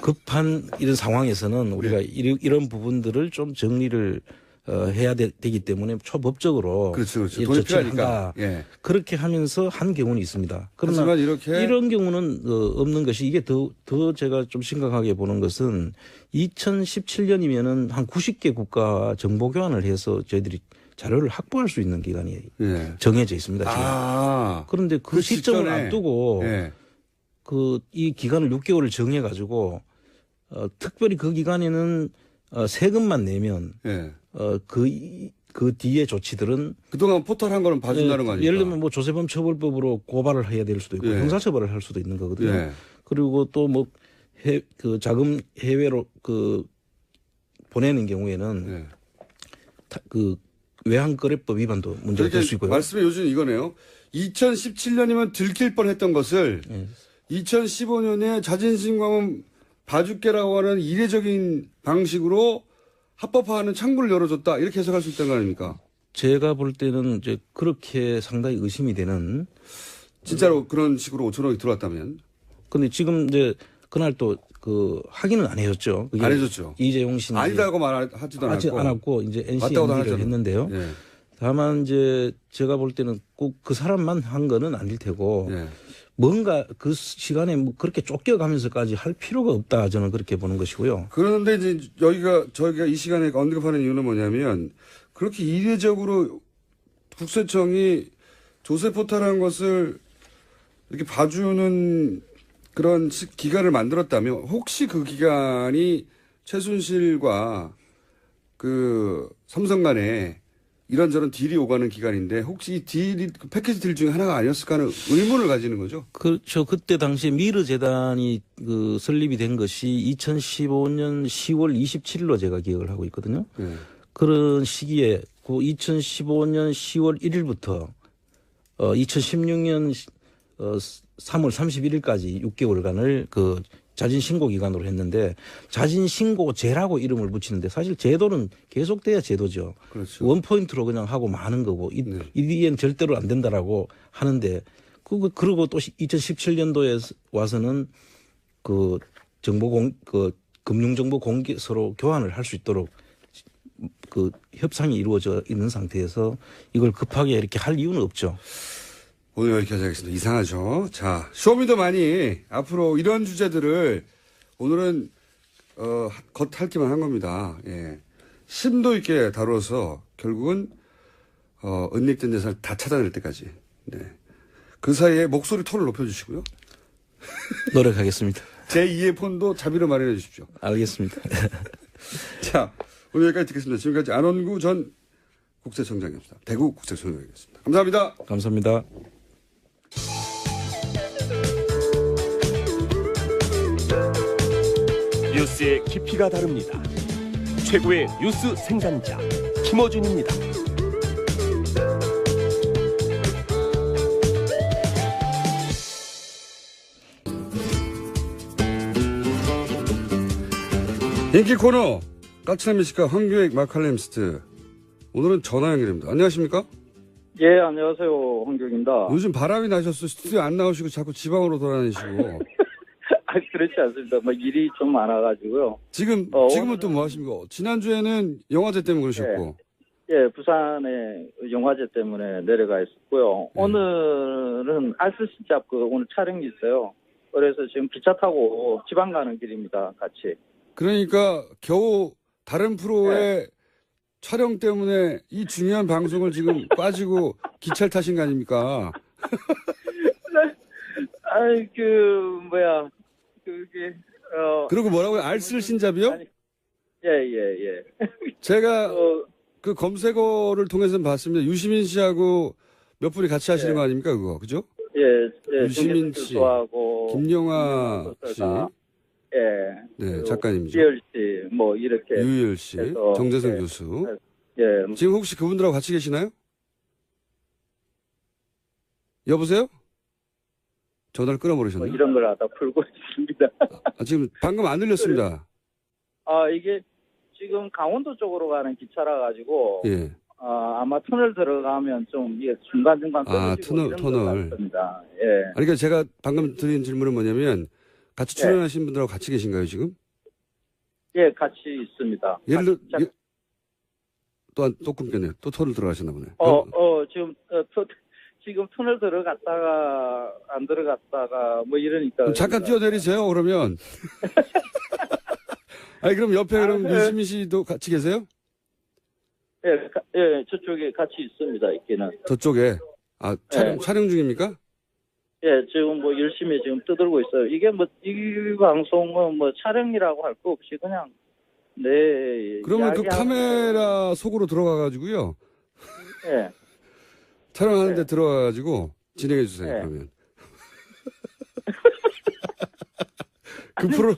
[SPEAKER 3] 급한 이런 상황에서는 우리가 이런 부분들을 좀 정리를 해야 되기 때문에 초법적으로
[SPEAKER 2] 그렇죠. 돈이 필요하니까. 예.
[SPEAKER 3] 그렇게 하면서 한 경우는 있습니다. 그러나
[SPEAKER 2] 하지만 이렇게
[SPEAKER 3] 이런 경우는 없는 것이 이게 더 제가 좀 심각하게 보는 것은 2017년이면은 한 90개 국가와 정보 교환을 해서 저희들이 자료를 확보할 수 있는 기간이
[SPEAKER 2] 예.
[SPEAKER 3] 정해져 있습니다. 지금. 그런데 그 시점을
[SPEAKER 2] 직전에,
[SPEAKER 3] 앞두고
[SPEAKER 2] 예.
[SPEAKER 3] 이 기간을 6개월을 정해 가지고 특별히 그 기간에는 세금만 내면
[SPEAKER 2] 예.
[SPEAKER 3] 그 뒤에 조치들은
[SPEAKER 2] 그동안 포털한 거는 봐준다는 거 아닙니까?
[SPEAKER 3] 예를 들면 뭐 조세범 처벌법으로 고발을 해야 될 수도 있고
[SPEAKER 2] 예.
[SPEAKER 3] 형사처벌을 할 수도 있는 거거든요.
[SPEAKER 2] 예.
[SPEAKER 3] 그리고 또 뭐 그 자금 해외로 보내는 경우에는
[SPEAKER 2] 예.
[SPEAKER 3] 그 외환거래법 위반도 문제가 될 수 있고요.
[SPEAKER 2] 말씀의 요지는 이거네요. 2017년이면 들킬 뻔했던 것을
[SPEAKER 3] 예.
[SPEAKER 2] 2015년에 자진신고하면 봐줄게라고 하는 이례적인 방식으로 합법화하는 창구를 열어줬다 이렇게 해석할 수 있다는 거 아닙니까?
[SPEAKER 3] 제가 볼 때는 이제 그렇게 상당히 의심이 되는.
[SPEAKER 2] 진짜로 그런 식으로 5천억이 들어왔다면?
[SPEAKER 3] 근데 지금 이제 그날 또 확인은 안 해줬죠.
[SPEAKER 2] 안 해줬죠.
[SPEAKER 3] 이재용 씨는
[SPEAKER 2] 아니다고 말하지도
[SPEAKER 3] 하지
[SPEAKER 2] 않았고.
[SPEAKER 3] 않았고 이제
[SPEAKER 2] 맞다고도
[SPEAKER 3] NCMD를 했는데요.
[SPEAKER 2] 예.
[SPEAKER 3] 다만 이제 제가 볼 때는 꼭 그 사람만 한 거는 아닐 테고
[SPEAKER 2] 예.
[SPEAKER 3] 뭔가 그 시간에 뭐 그렇게 쫓겨가면서까지 할 필요가 없다 저는 그렇게 보는 것이고요.
[SPEAKER 2] 그런데 이제 저희가 이 시간에 언급하는 이유는 뭐냐면 그렇게 이례적으로 국세청이 조세 포탈한 것을 이렇게 봐주는 그런 기간을 만들었다면 혹시 그 기간이 최순실과 그 삼성 간에 이런저런 딜이 오가는 기간인데 혹시 이 딜이 그 패키지 딜 중에 하나가 아니었을까 하는 의문을 가지는 거죠.
[SPEAKER 3] 그렇죠. 그때 당시에 미르 재단이 설립이 된 것이 2015년 10월 27일로 제가 기억을 하고 있거든요.
[SPEAKER 2] 네.
[SPEAKER 3] 그런 시기에 그 2015년 10월 1일부터 2016년 3월 31일까지 6개월간을 그 자진 신고 기간으로 했는데 자진 신고제라고 이름을 붙이는데 사실 제도는 계속돼야 제도죠.
[SPEAKER 2] 그렇죠.
[SPEAKER 3] 원포인트로 그냥 하고 마는 거고 이 뒤엔 절대로 안 된다라고 하는데 그리고 또 2017년도에 와서는 그 금융정보 공개 서로 교환을 할 수 있도록 그 협상이 이루어져 있는 상태에서 이걸 급하게 이렇게 할 이유는 없죠.
[SPEAKER 2] 오늘 여기까지 하겠습니다. 이상하죠. 자, 쇼미더만이 앞으로 이런 주제들을 오늘은 겉핥기만 한 겁니다. 예. 심도 있게 다뤄서 결국은 은닉된 재산을 다 찾아낼 때까지. 네. 그 사이에 목소리 톤을 높여주시고요.
[SPEAKER 3] 노력하겠습니다.
[SPEAKER 2] 제2의 폰도 자비로 마련해 주십시오.
[SPEAKER 3] 알겠습니다.
[SPEAKER 2] 자, 오늘 여기까지 듣겠습니다. 지금까지 안원구 전 국세청장이었습니다. 대구 국세청장이었습니다. 감사합니다.
[SPEAKER 3] 감사합니다.
[SPEAKER 4] 뉴스의 깊이가 다릅니다. 최고의 뉴스 생산자 김어준입니다.
[SPEAKER 2] 인기 코너 까칠한 미식가 황교익 마칼렘스트. 오늘은 전화 연결입니다. 안녕하십니까?
[SPEAKER 5] 예, 안녕하세요. 황교익입니다.
[SPEAKER 2] 요즘 바람이 나셨어. 스튜디오 안 나오시고 자꾸 지방으로 돌아다니시고.
[SPEAKER 5] 그렇지 않습니다. 뭐 일이 좀 많아가지고요.
[SPEAKER 2] 지금은 또 뭐 하십니까? 지난주에는 영화제 때문에 그러셨고.
[SPEAKER 5] 예, 부산에 영화제 때문에 내려가 있었고요. 오늘은 알쓸시잡 오늘 촬영이 있어요. 그래서 지금 기차 타고 지방 가는 길입니다. 같이.
[SPEAKER 2] 그러니까 겨우 다른 프로의 촬영 때문에 이 중요한 방송을 지금 빠지고 기차를 타신 거 아닙니까?
[SPEAKER 5] 아이, 그게,
[SPEAKER 2] 그리고 뭐라고요? 알쓸신잡이요?
[SPEAKER 5] 예.
[SPEAKER 2] 제가 그 검색어를 통해서 봤습니다. 유시민 씨하고 몇 분이 같이 하시는 거 아닙니까, 그거? 그죠?
[SPEAKER 5] 예.
[SPEAKER 2] 유시민 씨, 김영하 씨.
[SPEAKER 5] 예.
[SPEAKER 2] 네, 작가님이죠.
[SPEAKER 5] 유열 씨, 뭐, 이렇게.
[SPEAKER 2] 유희열 씨, 정재성 교수.
[SPEAKER 5] 예.
[SPEAKER 2] 지금 혹시 그분들하고 같이 계시나요? 여보세요? 전화를 끊어버리셨나요?
[SPEAKER 5] 이런 걸 하다 풀고 있습니다.
[SPEAKER 2] 지금 방금 안 들렸습니다.
[SPEAKER 5] 이게 지금 강원도 쪽으로 가는 기차라 가지고
[SPEAKER 2] 예.
[SPEAKER 5] 아마 터널 들어가면 좀 이게 중간중간 끊어지고
[SPEAKER 2] 터널.
[SPEAKER 5] 같습니다. 예.
[SPEAKER 2] 그러니까 제가 방금 드린 질문은 뭐냐면 같이 출연하신 분들하고 같이 계신가요, 지금?
[SPEAKER 5] 예, 같이 있습니다.
[SPEAKER 2] 예를 들어 또 끊겼네요. 또 터널 들어가셨나 보네.
[SPEAKER 5] 지금 터널 들어갔다가 안 들어갔다가 뭐 이러니까.
[SPEAKER 2] 그럼 잠깐 뛰어내리세요. 그러면. 아니 그럼 옆에 그럼 유시민 씨도 같이 계세요?
[SPEAKER 5] 예, 저쪽에 같이 있습니다. 있기는.
[SPEAKER 2] 저쪽에. 촬영 중입니까?
[SPEAKER 5] 예, 지금 뭐 열심히 지금 떠들고 있어요. 이게 뭐 이 방송은 뭐 촬영이라고 할 거 없이 그냥
[SPEAKER 2] 그러면 그 카메라 속으로 들어가가지고요.
[SPEAKER 5] 예.
[SPEAKER 2] 촬영하는데 들어가가지고 진행해 주세요.
[SPEAKER 5] 네.
[SPEAKER 2] 그러면. 그 프로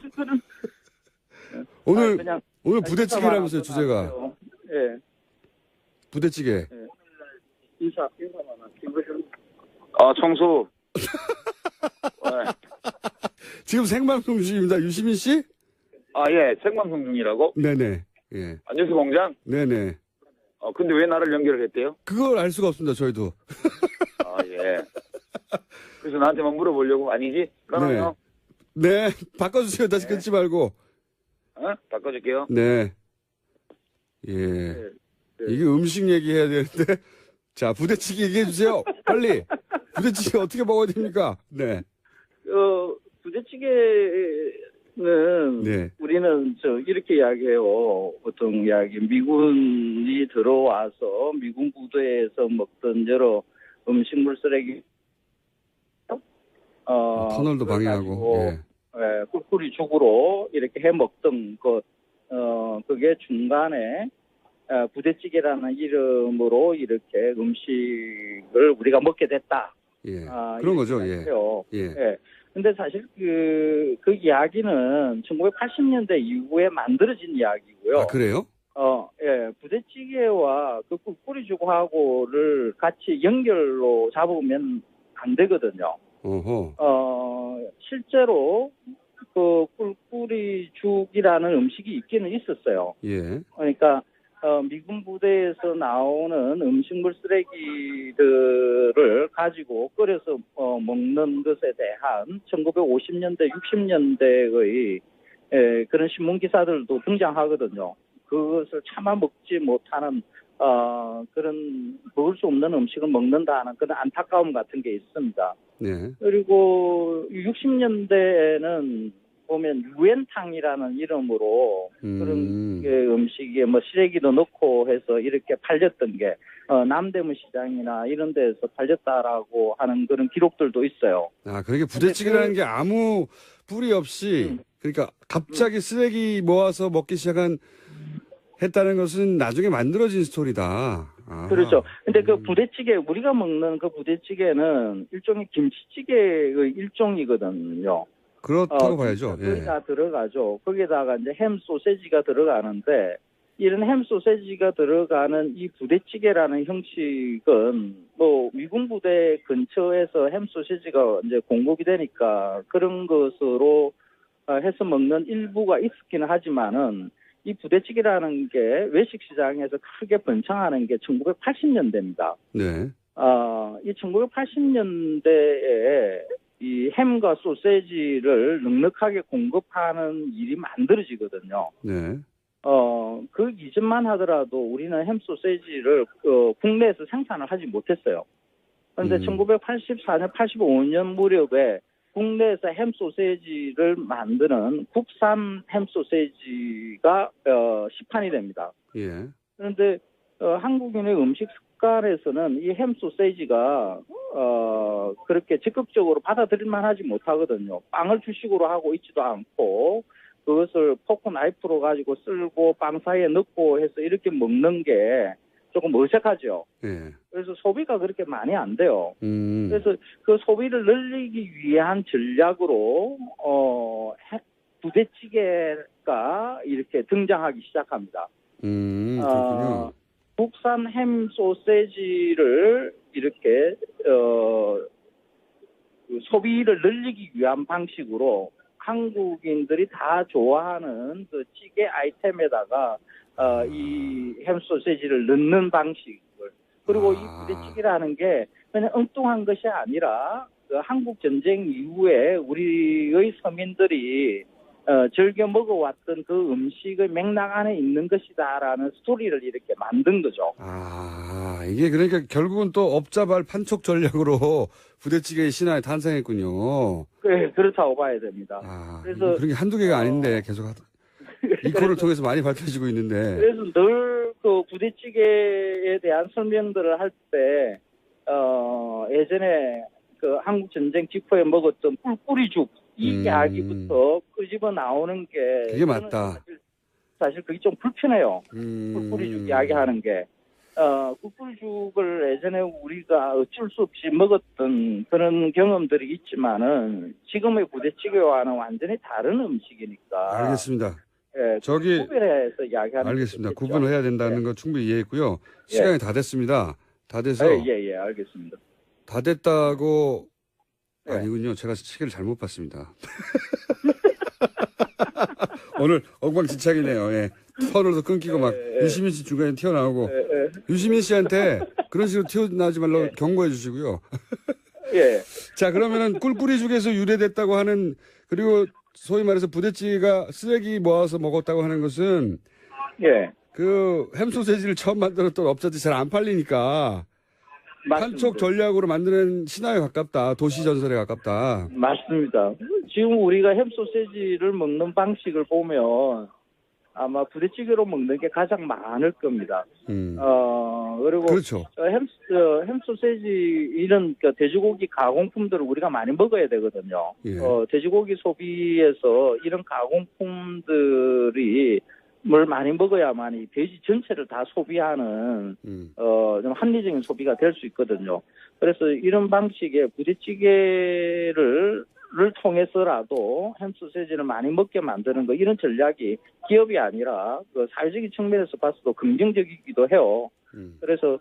[SPEAKER 2] 오늘 부대찌개라면서요, 주제가.
[SPEAKER 5] 예.
[SPEAKER 2] 부대찌개.
[SPEAKER 5] 예. 인사만 할게요.
[SPEAKER 6] 청수.
[SPEAKER 2] 지금 생방송 중입니다. 유시민 씨?
[SPEAKER 6] 예, 생방송 중이라고?
[SPEAKER 2] 네네. 예.
[SPEAKER 6] 뉴스 공장?
[SPEAKER 2] 네네.
[SPEAKER 6] 근데 왜 나를 연결을 했대요?
[SPEAKER 2] 그걸 알 수가 없습니다, 저희도.
[SPEAKER 6] 예. 그래서 나한테만 물어보려고? 아니지? 그러면요?
[SPEAKER 2] 네. 바꿔주세요. 다시 끊지 말고.
[SPEAKER 6] 바꿔줄게요.
[SPEAKER 2] 네. 예. 이게 음식 얘기해야 되는데. 자, 부대찌개 얘기해주세요. 빨리. 부대찌개 어떻게 먹어야 됩니까? 네.
[SPEAKER 5] 부대찌개는 우리는 이렇게 이야기해요. 보통 미군이 들어와서 미군 부대에서 먹던 여러 음식물 쓰레기
[SPEAKER 2] 터널도 방해하고
[SPEAKER 5] 꿀꿀이 죽으로 이렇게 해 먹던 그게 중간에 부대찌개라는 이름으로 이렇게 음식을 우리가 먹게 됐다.
[SPEAKER 2] 예. 그런 거죠. 예.
[SPEAKER 5] 예. 근데 사실 그 이야기는 1980년대 이후에 만들어진 이야기고요.
[SPEAKER 2] 그래요?
[SPEAKER 5] 부대찌개와 그 꿀꿀이죽하고를 같이 연결로 잡으면 안 되거든요. 실제로 그 꿀꿀이죽이라는 음식이 있기는 있었어요.
[SPEAKER 2] 예.
[SPEAKER 5] 그러니까 미군 부대에서 나오는 음식물 쓰레기들을 가지고 끓여서 먹는 것에 대한 1950년대, 60년대의 그런 신문 기사들도 등장하거든요. 그것을 차마 먹지 못하는 그런 먹을 수 없는 음식을 먹는다는 그런 안타까움 같은 게 있습니다.
[SPEAKER 2] 네.
[SPEAKER 5] 그리고 60년대에는 보면 유엔탕이라는 이름으로 그런 음식에 뭐 시래기도 넣고 해서 이렇게 팔렸던 게 남대문 시장이나 이런 데서 팔렸다라고 하는 그런 기록들도 있어요.
[SPEAKER 2] 아, 그러니까 부대찌개라는 게 아무 뿌리 없이 그러니까 갑자기 쓰레기 모아서 먹기 시작한 했다는 것은 나중에 만들어진 스토리다. 아.
[SPEAKER 5] 그렇죠. 근데 그 부대찌개, 우리가 먹는 그 부대찌개는 일종의 김치찌개의 일종이거든요.
[SPEAKER 2] 그렇다고 봐야죠.
[SPEAKER 5] 거기
[SPEAKER 2] 예.
[SPEAKER 5] 다 들어가죠. 거기다가 이제 햄 소세지가 들어가는데, 이런 햄 소세지가 들어가는 이 부대찌개라는 형식은 뭐 미군 부대 근처에서 햄 소세지가 이제 공급이 되니까 그런 것으로 해서 먹는 일부가 있긴 하지만은 이 부대찌개라는 게 외식 시장에서 크게 번창하는 게 1980년대입니다.
[SPEAKER 2] 네.
[SPEAKER 5] 이 1980년대에 이 햄과 소세지를 넉넉하게 공급하는 일이 만들어지거든요.
[SPEAKER 2] 네.
[SPEAKER 5] 그 이전만 하더라도 우리는 햄 소세지를 국내에서 생산을 하지 못했어요. 그런데 1984년, 85년 무렵에 국내에서 햄 소세지를 만드는 국산 햄 소세지가 시판이 됩니다.
[SPEAKER 2] 예.
[SPEAKER 5] 그런데 한국인의 음식 습관에서는 이 햄 소세지가 그렇게 적극적으로 받아들일만 하지 못하거든요. 빵을 주식으로 하고 있지도 않고 그것을 포크 나이프로 가지고 쓸고 빵 사이에 넣고 해서 이렇게 먹는 게 조금 어색하죠.
[SPEAKER 2] 예.
[SPEAKER 5] 그래서 소비가 그렇게 많이 안 돼요.
[SPEAKER 2] 음.
[SPEAKER 5] 그래서 그 소비를 늘리기 위한 전략으로 부대찌개가 이렇게 등장하기 시작합니다.
[SPEAKER 2] 그렇군요.
[SPEAKER 5] 국산 햄 소세지를 이렇게 그 소비를 늘리기 위한 방식으로 한국인들이 다 좋아하는 그 찌개 아이템에다가 이 햄 소세지를 넣는 방식을, 그리고 이 부대찌개라는 게 그냥 엉뚱한 것이 아니라 그 한국 전쟁 이후에 우리의 서민들이 즐겨 먹어왔던 그 음식의 맥락 안에 있는 것이다라는 스토리를 이렇게 만든 거죠.
[SPEAKER 2] 아, 이게 그러니까 결국은 또 업자발 판촉 전략으로 부대찌개의 신화에 탄생했군요.
[SPEAKER 5] 네, 그렇다고 봐야 됩니다.
[SPEAKER 2] 아,
[SPEAKER 5] 그래서
[SPEAKER 2] 그런 게 한두 개가 아닌데 계속 이 코를 통해서 많이 밝혀지고 있는데.
[SPEAKER 5] 그래서 늘 그 부대찌개에 대한 설명들을 할 때 예전에 그 한국 전쟁 직후에 먹었던 꿀꿀이죽 이 이야기부터 끄집어 나오는 게
[SPEAKER 2] 그게 맞다.
[SPEAKER 5] 사실 그게 좀 불편해요. 꿀꿀이죽 이야기하는 게. 꿀꿀이죽을 예전에 우리가 어쩔 수 없이 먹었던 그런 경험들이 있지만은 지금의 부대찌개와는 완전히 다른 음식이니까.
[SPEAKER 2] 알겠습니다.
[SPEAKER 5] 예,
[SPEAKER 2] 저기
[SPEAKER 5] 구별해서 이야기하는.
[SPEAKER 2] 알겠습니다. 구분을 해야 된다는 거 충분히 이해했고요. 시간이 다 됐습니다. 다 돼서
[SPEAKER 5] 예, 알겠습니다.
[SPEAKER 2] 다 됐다고
[SPEAKER 5] 네.
[SPEAKER 2] 아니군요. 제가 책을 잘못 봤습니다. 오늘 엉망진창이네요. 예. 터널도 끊기고 막 유시민 씨 중간에 튀어나오고 유시민 씨한테 그런 식으로 튀어나오지 말라고 경고해 주시고요.
[SPEAKER 5] 예.
[SPEAKER 2] 자, 그러면은 꿀꿀이죽에서 유래됐다고 하는, 그리고 소위 말해서 부대찌개가 쓰레기 모아서 먹었다고 하는 것은
[SPEAKER 5] 예.
[SPEAKER 2] 그 햄소세지를 처음 만들었던 업자들이 잘 안 팔리니까
[SPEAKER 5] 맞습니다.
[SPEAKER 2] 판촉 전략으로 만드는 신화에 가깝다. 도시 전설에 가깝다.
[SPEAKER 5] 맞습니다. 지금 우리가 햄 소세지를 먹는 방식을 보면 아마 부대찌개로 먹는 게 가장 많을 겁니다. 그리고
[SPEAKER 2] 그렇죠.
[SPEAKER 5] 햄 소세지 이런 그 돼지고기 가공품들을 우리가 많이 먹어야 되거든요.
[SPEAKER 2] 예.
[SPEAKER 5] 돼지고기 소비에서 이런 가공품들이 뭘 많이 먹어야만 이 돼지 전체를 다 소비하는 좀 합리적인 소비가 될 수 있거든요. 그래서 이런 방식의 부대찌개를 통해서라도 햄스소시지를 많이 먹게 만드는 거 이런 전략이 기업이 아니라 그 사회적인 측면에서 봐서도 긍정적이기도 해요. 그래서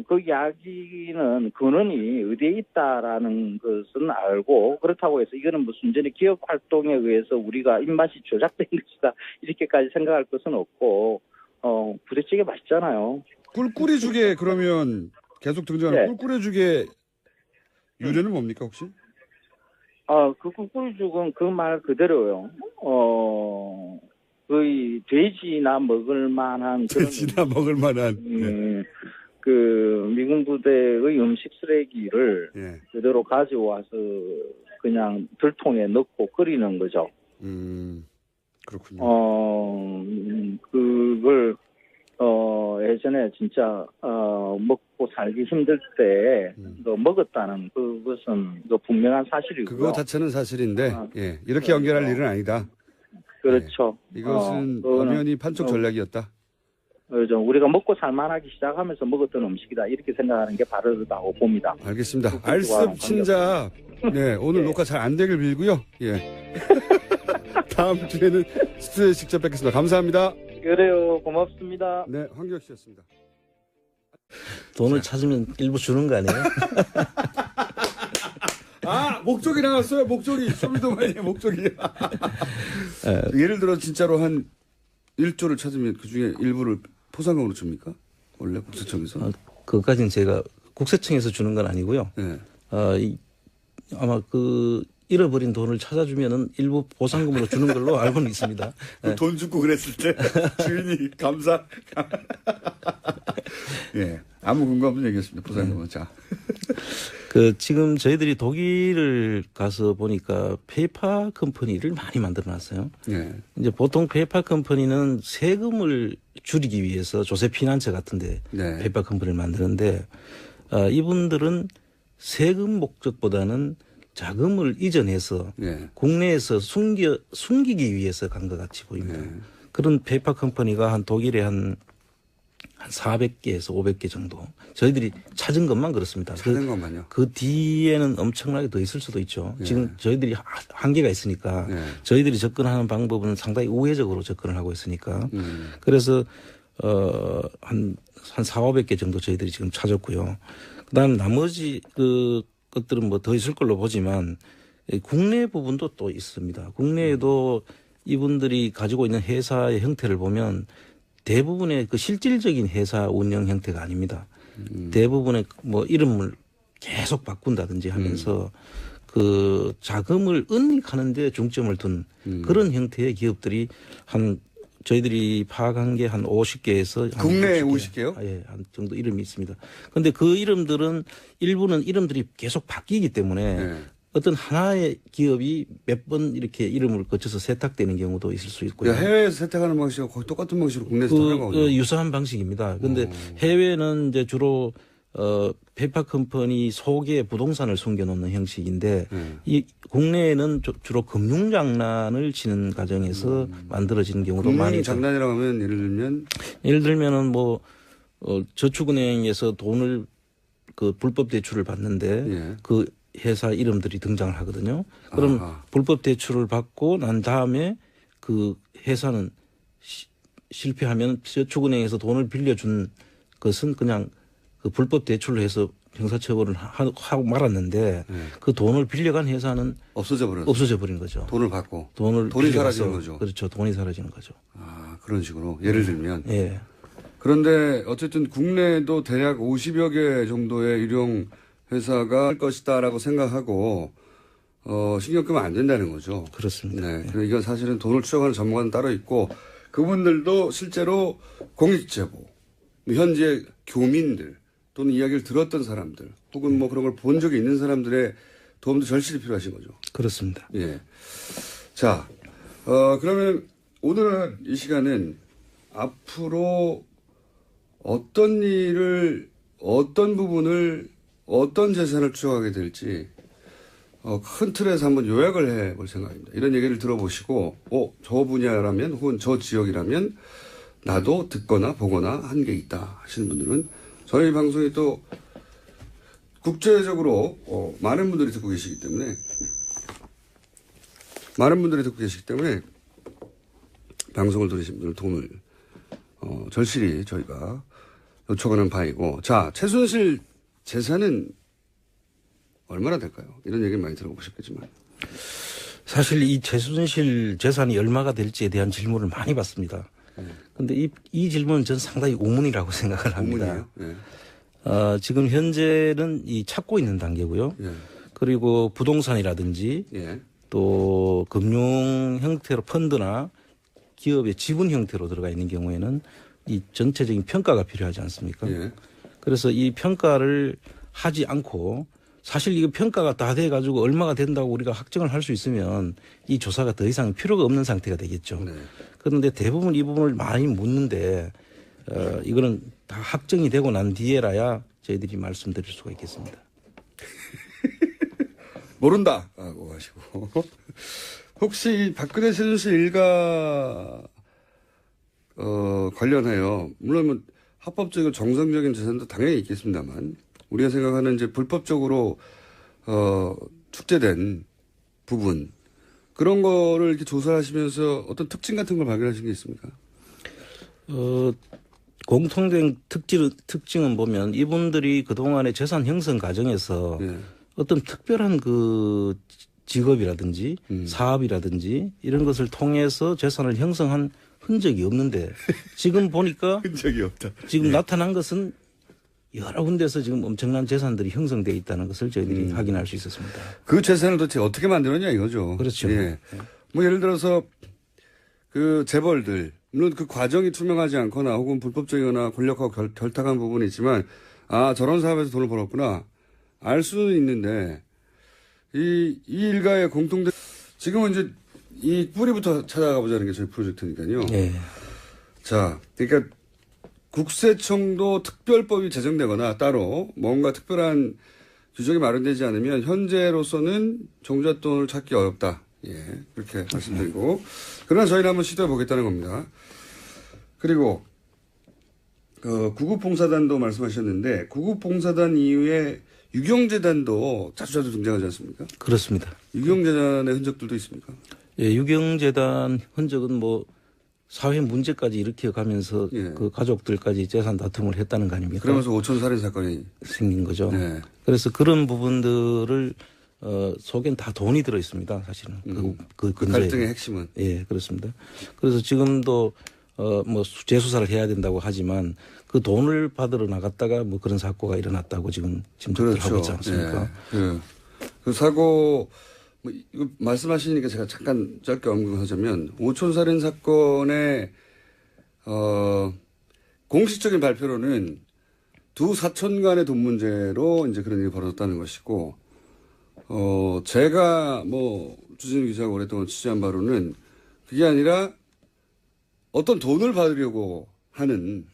[SPEAKER 5] 그 이야기는 근원이 어디에 있다라는 것은 알고 그렇다고 해서 이거는 뭐 순전히 기업 활동에 의해서 우리가 입맛이 조작된 것이다 이렇게까지 생각할 것은 없고 부대찌개 맛있잖아요.
[SPEAKER 2] 꿀꿀이죽에 그러면 계속 등장하는
[SPEAKER 5] 네.
[SPEAKER 2] 꿀꿀이죽의 유래는 뭡니까 혹시?
[SPEAKER 5] 그 꿀꿀이죽은 그 말 그대로요. 거의 돼지나 먹을 만한 그런
[SPEAKER 2] 돼지나 먹을 만한.
[SPEAKER 5] 그 미군 부대의 음식 쓰레기를
[SPEAKER 2] 예.
[SPEAKER 5] 그대로 가져와서 그냥 들통에 넣고 끓이는 거죠.
[SPEAKER 2] 그렇군요.
[SPEAKER 5] 그걸 예전에 진짜 먹고 살기 힘들 때 먹었다는 그것은 분명한 사실이고요.
[SPEAKER 2] 그거 자체는 사실인데 예. 이렇게 연결할 일은 아니다.
[SPEAKER 5] 그렇죠.
[SPEAKER 2] 예. 이것은
[SPEAKER 5] 그거는,
[SPEAKER 2] 엄연히 판촉 전략이었다.
[SPEAKER 5] 그렇죠. 우리가 먹고 살만하기 시작하면서 먹었던 음식이다 이렇게 생각하는 게 바르다고 봅니다.
[SPEAKER 2] 알겠습니다. 알습 친자 네, 오늘 녹화 잘 안 되길 빌고요. 예. 다음 주에는 스튜디오에 직접 뵙겠습니다. 감사합니다.
[SPEAKER 5] 그래요. 고맙습니다.
[SPEAKER 2] 네, 황교익 씨였습니다.
[SPEAKER 3] 돈을 찾으면 일부 주는 거 아니에요?
[SPEAKER 2] 목적이 나왔어요. 목적이. 쇼미더머니의 목적이. 예를 들어 진짜로 한 1조를 찾으면 그중에 일부를 포상금으로 줍니까? 원래 국세청에서?
[SPEAKER 3] 그것까지는 제가 국세청에서 주는 건 아니고요.
[SPEAKER 2] 네.
[SPEAKER 3] 아마 그 잃어버린 돈을 찾아주면은 일부 보상금으로 주는 걸로 알고는 있습니다. 네.
[SPEAKER 2] 돈 주고 그랬을 때 주인이 감사. 예, 아무 근거 없는 얘기였습니다. 보상금은. 자.
[SPEAKER 3] 지금 저희들이 독일을 가서 보니까 페이퍼 컴퍼니를 많이 만들어 놨어요.
[SPEAKER 2] 예.
[SPEAKER 3] 이제 보통 페이퍼 컴퍼니는 세금을 줄이기 위해서 조세 피난처 같은데
[SPEAKER 2] 네.
[SPEAKER 3] 페이퍼 컴퍼니를 만드는데 이분들은 세금 목적보다는 자금을 이전해서
[SPEAKER 2] 예.
[SPEAKER 3] 국내에서 숨기기 위해서 간 것 같이 보입니다.
[SPEAKER 2] 네.
[SPEAKER 3] 그런 페이퍼 컴퍼니가 한 독일에 한 400개에서 500개 정도. 저희들이 찾은 것만 그렇습니다.
[SPEAKER 2] 찾은 것만요.
[SPEAKER 3] 그 뒤에는 엄청나게 더 있을 수도 있죠.
[SPEAKER 2] 예.
[SPEAKER 3] 지금 저희들이 한계가 있으니까
[SPEAKER 2] 예.
[SPEAKER 3] 저희들이 접근하는 방법은 상당히 우회적으로 접근을 하고 있으니까. 그래서 한 400~500개 정도 저희들이 지금 찾았고요. 그다음 나머지 것들은 뭐 더 있을 걸로 보지만 국내 부분도 또 있습니다. 국내에도 이분들이 가지고 있는 회사의 형태를 보면 대부분의 그 실질적인 회사 운영 형태가 아닙니다. 대부분의 뭐 이름을 계속 바꾼다든지 하면서 그 자금을 은닉하는 데 중점을 둔 그런 형태의 기업들이 저희들이 파악한 게 한 50개에서
[SPEAKER 2] 국내에 50개요?
[SPEAKER 3] 예, 한 정도 이름이 있습니다. 그런데 그 이름들은 일부는 이름들이 계속 바뀌기 때문에
[SPEAKER 2] 네.
[SPEAKER 3] 어떤 하나의 기업이 몇 번 이렇게 이름을 거쳐서 세탁되는 경우도 있을 수 있고요.
[SPEAKER 2] 해외에서 세탁하는 방식과 거의 똑같은 방식으로 국내에서 하는 거군요.
[SPEAKER 3] 유사한 방식입니다. 그런데 해외는 이제 주로 페이퍼 컴퍼니 속에 부동산을 숨겨놓는 형식인데 이 국내에는 주로 금융장난을 치는 과정에서 만들어지는 경우도 많이 있다.
[SPEAKER 2] 금융장난이라고 하면
[SPEAKER 3] 예를 들면은 뭐 저축은행에서 돈을 그 불법 대출을 받는데
[SPEAKER 2] 예.
[SPEAKER 3] 그 회사 이름들이 등장을 하거든요. 그럼 불법 대출을 받고 난 다음에 그 회사는 실패하면 저축은행에서 돈을 빌려준 것은 그냥 그 불법 대출을 해서 형사처벌을 하고 말았는데 그 돈을 빌려간 회사는 없어져 버린 거죠.
[SPEAKER 2] 돈을 받고.
[SPEAKER 3] 돈이
[SPEAKER 2] 사라지는 거죠.
[SPEAKER 3] 그렇죠. 돈이 사라지는 거죠.
[SPEAKER 2] 그런 식으로. 예를 들면.
[SPEAKER 3] 예.
[SPEAKER 2] 그런데 어쨌든 국내에도 대략 50여 개 정도의 유령 회사가 할 것이다라고 생각하고 신경 끄면 안 된다는 거죠.
[SPEAKER 3] 그렇습니다.
[SPEAKER 2] 네. 그리고 이건 사실은 돈을 추적하는 전문가는 따로 있고 그분들도 실제로 공익제보, 현재 교민들 또는 이야기를 들었던 사람들 혹은 뭐 그런 걸 본 적이 있는 사람들의 도움도 절실히 필요하신 거죠.
[SPEAKER 3] 그렇습니다.
[SPEAKER 2] 예. 자, 그러면 오늘은 이 시간은 앞으로 어떤 일을, 어떤 부분을, 어떤 재산을 추적하게 될지 큰 틀에서 한번 요약을 해볼 생각입니다. 이런 얘기를 들어보시고, 저 분야라면 혹은 저 지역이라면 나도 듣거나 보거나 한 게 있다 하시는 분들은 저희 방송이 또 국제적으로 많은 분들이 듣고 계시기 때문에 많은 분들이 듣고 계시기 때문에 방송을 들으신 분들 도움을 절실히 저희가 요청하는 바이고. 자, 최순실 재산은 얼마나 될까요? 이런 얘기 많이 들어보셨겠지만.
[SPEAKER 3] 사실 이 최순실 재산이 얼마가 될지에 대한 질문을 많이 받습니다. 그런데 이 질문은 저는 상당히 우문이라고 생각을 합니다.
[SPEAKER 2] 네.
[SPEAKER 3] 지금 현재는 이 찾고 있는 단계고요.
[SPEAKER 2] 예.
[SPEAKER 3] 그리고 부동산이라든지
[SPEAKER 2] 예.
[SPEAKER 3] 또 금융 형태로 펀드나 기업의 지분 형태로 들어가 있는 경우에는 이 전체적인 평가가 필요하지 않습니까?
[SPEAKER 2] 예.
[SPEAKER 3] 그래서 이 평가를 하지 않고 사실 이거 평가가 다 돼가지고 얼마가 된다고 우리가 확정을 할 수 있으면 이 조사가 더 이상 필요가 없는 상태가 되겠죠.
[SPEAKER 2] 네.
[SPEAKER 3] 그런데 대부분 이 부분을 많이 묻는데 이거는 다 확정이 되고 난 뒤에라야 저희들이 말씀드릴 수가 있겠습니다.
[SPEAKER 2] 모른다라고 하시고. 혹시 박근혜 최순실 일가 관련하여 물론 뭐 합법적이고 정상적인 재산도 당연히 있겠습니다만 우리가 생각하는 이제 불법적으로 축제된 부분 그런 거를 이렇게 조사하시면서 어떤 특징 같은 걸 발견하신 게 있습니까?
[SPEAKER 3] 공통된 특징은 보면 이분들이 그동안의 재산 형성 과정에서
[SPEAKER 2] 예.
[SPEAKER 3] 어떤 특별한 그 직업이라든지 사업이라든지 이런 것을 통해서 재산을 형성한 흔적이 없는데 지금 보니까
[SPEAKER 2] 흔적이 없다.
[SPEAKER 3] 지금 나타난 것은 여러 군데서 지금 엄청난 재산들이 형성되어 있다는 것을 저희들이 확인할 수 있었습니다.
[SPEAKER 2] 그 재산을 도대체 어떻게 만들었냐 이거죠.
[SPEAKER 3] 그렇죠.
[SPEAKER 2] 예. 뭐 예를 들어서 그 재벌들 물론 그 과정이 투명하지 않거나 혹은 불법적이거나 권력하고 결탁한 부분이 있지만 아 저런 사업에서 돈을 벌었구나 알 수는 있는데 이 일가의 공통된 지금은 이제 이 뿌리부터 찾아가 보자는 게 저희 프로젝트니까요.
[SPEAKER 3] 네.
[SPEAKER 2] 자, 그러니까 국세청도 특별법이 제정되거나 따로 뭔가 특별한 규정이 마련되지 않으면 현재로서는 종잣돈을 찾기 어렵다. 예, 그렇게 말씀드리고. 그러나 저희는 한번 시도해 보겠다는 겁니다. 그리고, 구급봉사단도 말씀하셨는데, 구급봉사단 이후에 유경재단도 자주자주 등장하지 않습니까?
[SPEAKER 3] 그렇습니다.
[SPEAKER 2] 유경재단의 흔적들도 있습니까?
[SPEAKER 3] 예, 유경재단 흔적은 뭐 사회 문제까지 일으켜 가면서
[SPEAKER 2] 예.
[SPEAKER 3] 그 가족들까지 재산 다툼을 했다는 거 아닙니까?
[SPEAKER 2] 그러면서 5천 살인 사건이
[SPEAKER 3] 생긴 거죠.
[SPEAKER 2] 네.
[SPEAKER 3] 그래서 그런 부분들을 속엔 다 돈이 들어 있습니다. 사실은 그
[SPEAKER 2] 갈등의 핵심은
[SPEAKER 3] 예, 그렇습니다. 그래서 지금도 뭐 재수사를 해야 된다고 하지만 그 돈을 받으러 나갔다가 뭐 그런 사고가 일어났다고 지금 짐작을 하고 있지 않습니까?
[SPEAKER 2] 예. 그 사고 뭐 이거 말씀하시니까 제가 잠깐 짧게 언급하자면 오촌 살인 사건의 공식적인 발표로는 두 사촌 간의 돈 문제로 이제 그런 일이 벌어졌다는 것이고 제가 뭐 주진우 기자가 오랫동안 취재한 바로는 그게 아니라 어떤 돈을 받으려고 하는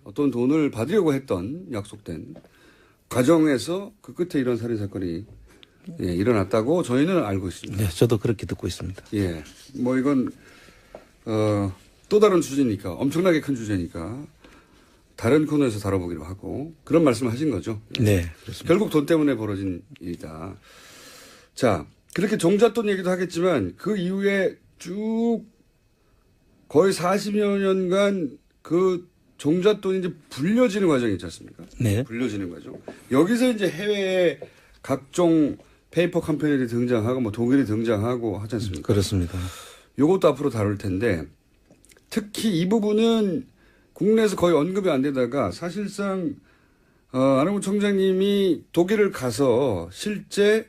[SPEAKER 2] 어떤 돈을 받으려고 했던 약속된 과정에서 그 끝에 이런 살인 사건이 일어났다고 저희는 알고 있습니다.
[SPEAKER 3] 네, 저도 그렇게 듣고 있습니다.
[SPEAKER 2] 예, 뭐 이건 또 다른 주제니까 엄청나게 큰 주제니까 다른 코너에서 다뤄보기로 하고 그런 말씀을 하신 거죠.
[SPEAKER 3] 네, 그렇습니다.
[SPEAKER 2] 결국 돈 때문에 벌어진 일이다. 자, 그렇게 종잣돈 얘기도 하겠지만 그 이후에 쭉 거의 40여 년간 그 종잣돈이 이제 불려지는 과정이 있지 않습니까?
[SPEAKER 3] 네.
[SPEAKER 2] 불려지는 과정. 여기서 이제 해외에 각종 페이퍼 컴퍼니들이 등장하고 뭐 독일이 등장하고 하지 않습니까?
[SPEAKER 3] 그렇습니다.
[SPEAKER 2] 요것도 앞으로 다룰 텐데 특히 이 부분은 국내에서 거의 언급이 안 되다가 사실상 안홍구 청장님이 독일을 가서 실제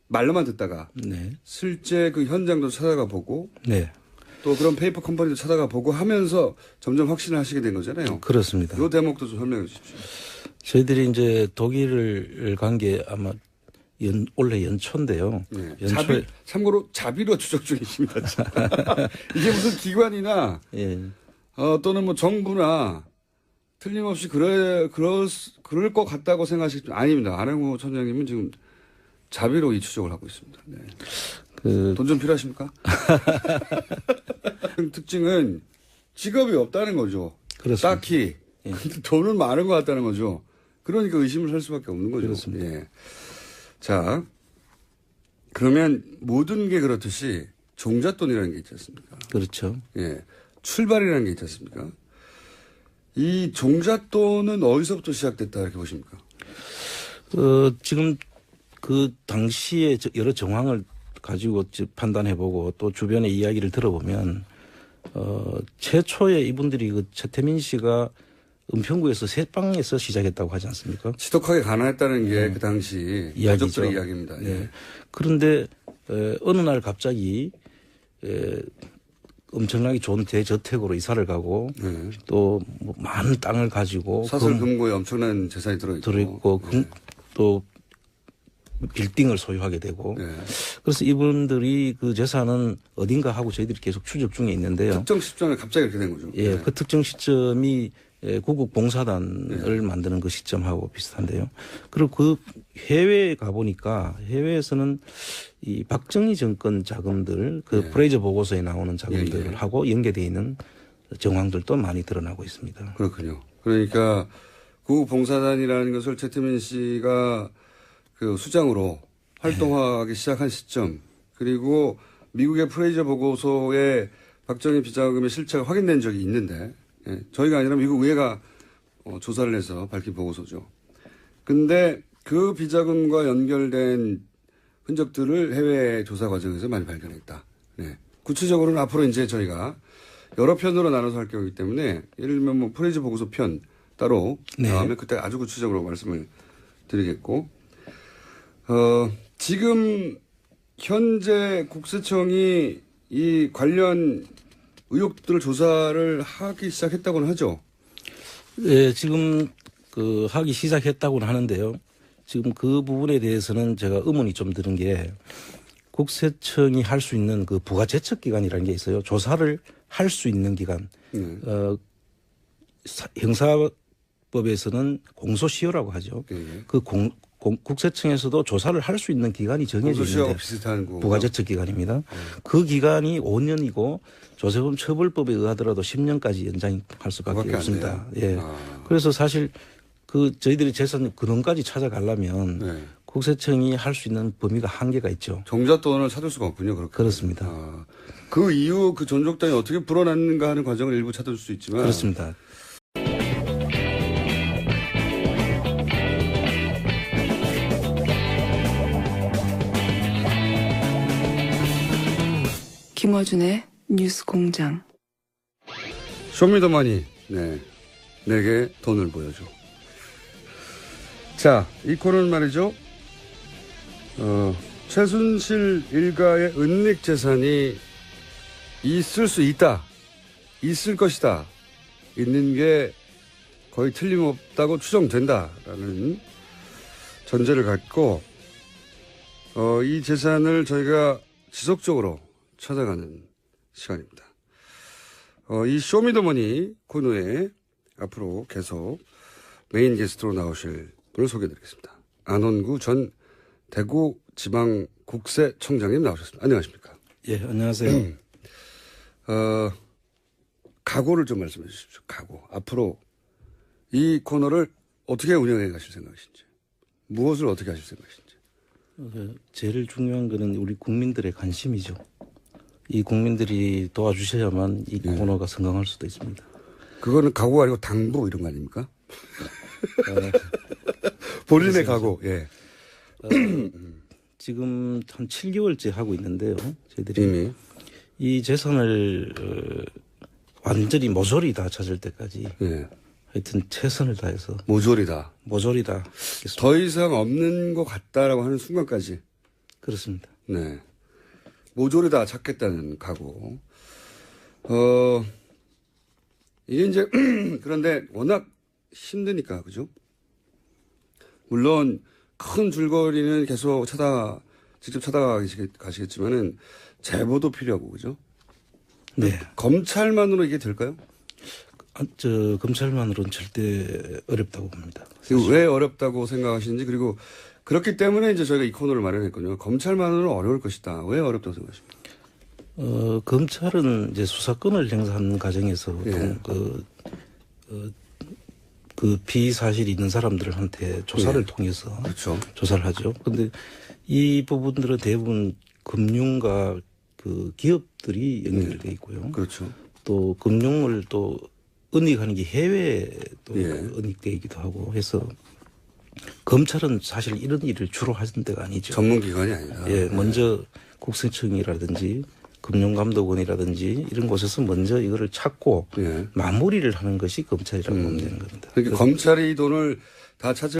[SPEAKER 2] 말로만 듣다가
[SPEAKER 3] 네.
[SPEAKER 2] 실제 그 현장도 찾아가 보고
[SPEAKER 3] 네.
[SPEAKER 2] 또 그런 페이퍼 컴퍼니도 찾아가 보고 하면서 점점 확신을 하시게 된 거잖아요.
[SPEAKER 3] 그렇습니다.
[SPEAKER 2] 이 대목도 좀 설명해 주십시오.
[SPEAKER 3] 저희들이 이제 독일을 간 게 아마 올해 연초인데요.
[SPEAKER 2] 네.
[SPEAKER 3] 연초에
[SPEAKER 2] 참고로 자비로 추적 중이십니다. 이게 무슨 기관이나
[SPEAKER 3] 예.
[SPEAKER 2] 또는 뭐 정부나 틀림없이 그럴 것 같다고 생각하시죠? 아닙니다. 안홍구 청장님은 지금 자비로 이 추적을 하고 있습니다. 네. 돈 좀 필요하십니까? 특징은 직업이 없다는 거죠.
[SPEAKER 3] 그렇습니다.
[SPEAKER 2] 딱히.
[SPEAKER 3] 예.
[SPEAKER 2] 돈은 많은 것 같다는 거죠. 그러니까 의심을 할 수밖에 없는 거죠.
[SPEAKER 3] 그렇습니다.
[SPEAKER 2] 예. 자, 그러면 모든 게 그렇듯이 종잣돈이라는 게 있지 않습니까?
[SPEAKER 3] 그렇죠.
[SPEAKER 2] 예. 출발이라는 게 있지 않습니까? 이 종잣돈은 어디서부터 시작됐다 이렇게 보십니까?
[SPEAKER 3] 지금 그 당시에 여러 정황을 가지고 판단해보고 또 주변의 이야기를 들어보면 최초에 이분들이 그 최태민 씨가 은평구에서 새방에서 시작했다고 하지 않습니까?
[SPEAKER 2] 지독하게 가난했다는 게 그 당시 가족들의 이야기입니다.
[SPEAKER 3] 네.
[SPEAKER 2] 예.
[SPEAKER 3] 그런데 어느 날 갑자기 엄청나게 좋은 대저택으로 이사를 가고 또 뭐 많은 땅을 가지고
[SPEAKER 2] 사설 금고에 엄청난 재산이 들어있고
[SPEAKER 3] 또 빌딩을 소유하게 되고
[SPEAKER 2] 네.
[SPEAKER 3] 그래서 이분들이 그 재산은 어딘가 하고 저희들이 계속 추적 중에 있는데요.
[SPEAKER 2] 특정 시점에 갑자기 이렇게 된 거죠.
[SPEAKER 3] 예,
[SPEAKER 2] 네.
[SPEAKER 3] 그 특정 시점이 구국봉사단을 만드는 그 시점하고 비슷한데요. 그리고 그 해외에 가보니까 해외에서는 이 박정희 정권 자금들 그 프레이저 보고서에 나오는 자금들하고 연계되어 있는 정황들도 많이 드러나고 있습니다.
[SPEAKER 2] 그렇군요. 그러니까 구국봉사단이라는 것을 최태민 씨가 그 수장으로 활동하기 시작한 시점 그리고 미국의 프레이저 보고서에 박정희 비자금의 실체가 확인된 적이 있는데 저희가 아니라 미국 의회가 조사를 해서 밝힌 보고서죠. 근데 그 비자금과 연결된 흔적들을 해외 조사 과정에서 많이 발견했다. 네. 구체적으로는 앞으로 이제 저희가 여러 편으로 나눠서 할 경우이기 때문에 예를 들면 뭐 프레이저 보고서 편 따로 나오면 그때 아주 구체적으로 말씀을 드리겠고 지금 현재 국세청이 이 관련 의혹들을 조사를 하기 시작했다고는 하죠.
[SPEAKER 3] 네, 지금 그 하기 시작했다고는 하는데요. 지금 그 부분에 대해서는 제가 의문이 좀 드는 게 국세청이 할 수 있는 그 부가제척기관이라는 게 있어요. 조사를 할 수 있는 기관. 형사법에서는 공소시효라고 하죠. 그 국세청에서도 조사를 할 수 있는 기간이 정해져 있는데
[SPEAKER 2] 비슷한
[SPEAKER 3] 부가제척기관입니다. 그 기간이 5년이고 조세범 처벌법에 의하더라도 10년까지 연장할 수밖에 없습니다. 예. 그래서 사실 그 저희들이 재산 근원까지 찾아가려면 국세청이 할 수 있는 범위가 한계가 있죠.
[SPEAKER 2] 종잣돈을 찾을 수가 없군요. 그렇게.
[SPEAKER 3] 그렇습니다.
[SPEAKER 2] 그 이후 그 존속단이 어떻게 불어났는가 하는 과정을 일부 찾을 수 있지만
[SPEAKER 3] 그렇습니다.
[SPEAKER 1] 김어준의 뉴스 공장.
[SPEAKER 2] 쇼미더머니, 네. 내게 돈을 보여줘. 자, 이 코너는 말이죠. 최순실 일가의 은닉 재산이 있을 수 있다. 있을 것이다. 있는 게 거의 틀림없다고 추정된다라는 전제를 갖고, 이 재산을 저희가 지속적으로 찾아가는 시간입니다. 이 쇼미더머니 코너에 앞으로 계속 메인 게스트로 나오실 분을 소개해드리겠습니다. 안원구 전 대구지방국세청장님 나오셨습니다. 안녕하십니까?
[SPEAKER 3] 예, 안녕하세요.
[SPEAKER 2] 각오를 좀 말씀해 주십시오. 각오. 앞으로 이 코너를 어떻게 운영해 가실 생각이신지, 무엇을 어떻게 하실 생각이신지.
[SPEAKER 3] 제일 중요한 거는 우리 국민들의 관심이죠. 이 국민들이 도와주셔야만 이 코너가 성공할 수도 있습니다.
[SPEAKER 2] 그거는 각오가 아니고 당부 이런 거 아닙니까? 본인의 각오. 예.
[SPEAKER 3] 지금 한 7개월째 하고 있는데요. 저희들이
[SPEAKER 2] 이미
[SPEAKER 3] 이 재산을 완전히 모조리 다 찾을 때까지 하여튼 최선을 다해서 모조리 다
[SPEAKER 2] 더 이상 없는 것 같다라고 하는 순간까지.
[SPEAKER 3] 그렇습니다.
[SPEAKER 2] 네. 모조리 다 찾겠다는 각오. 이게 이제 그런데 워낙 힘드니까 그죠? 물론 큰 줄거리는 계속 직접 찾아가시겠지만은 제보도 필요하고 그죠?
[SPEAKER 3] 네.
[SPEAKER 2] 검찰만으로 이게 될까요?
[SPEAKER 3] 검찰만으로는 절대 어렵다고 봅니다.
[SPEAKER 2] 왜 어렵다고 생각하시는지 그리고 그렇기 때문에 이제 저희가 이 코너를 마련했거든요. 검찰만으로는 어려울 것이다. 왜 어렵다고 생각하십니까?
[SPEAKER 3] 검찰은 이제 수사권을 행사하는 과정에서 그 피사실이 있는 사람들한테 조사를 통해서 조사를 하죠. 그런데 이 부분들은 대부분 금융과 그 그 기업들이 연결돼 있고요.
[SPEAKER 2] 그렇죠.
[SPEAKER 3] 또 금융을 또 은닉하는 게 해외에 또
[SPEAKER 2] 예.
[SPEAKER 3] 은닉돼 있기도 하고 해서 검찰은 사실 이런 일을 주로 하는 데가 아니죠.
[SPEAKER 2] 전문기관이 아니다.
[SPEAKER 3] 예, 먼저 국세청이라든지 금융감독원이라든지 이런 곳에서 먼저 이거를 찾고
[SPEAKER 2] 예.
[SPEAKER 3] 마무리를 하는 것이 검찰이라고 보면 되는 겁니다.
[SPEAKER 2] 그러니까 검찰이 이 돈을 다 찾을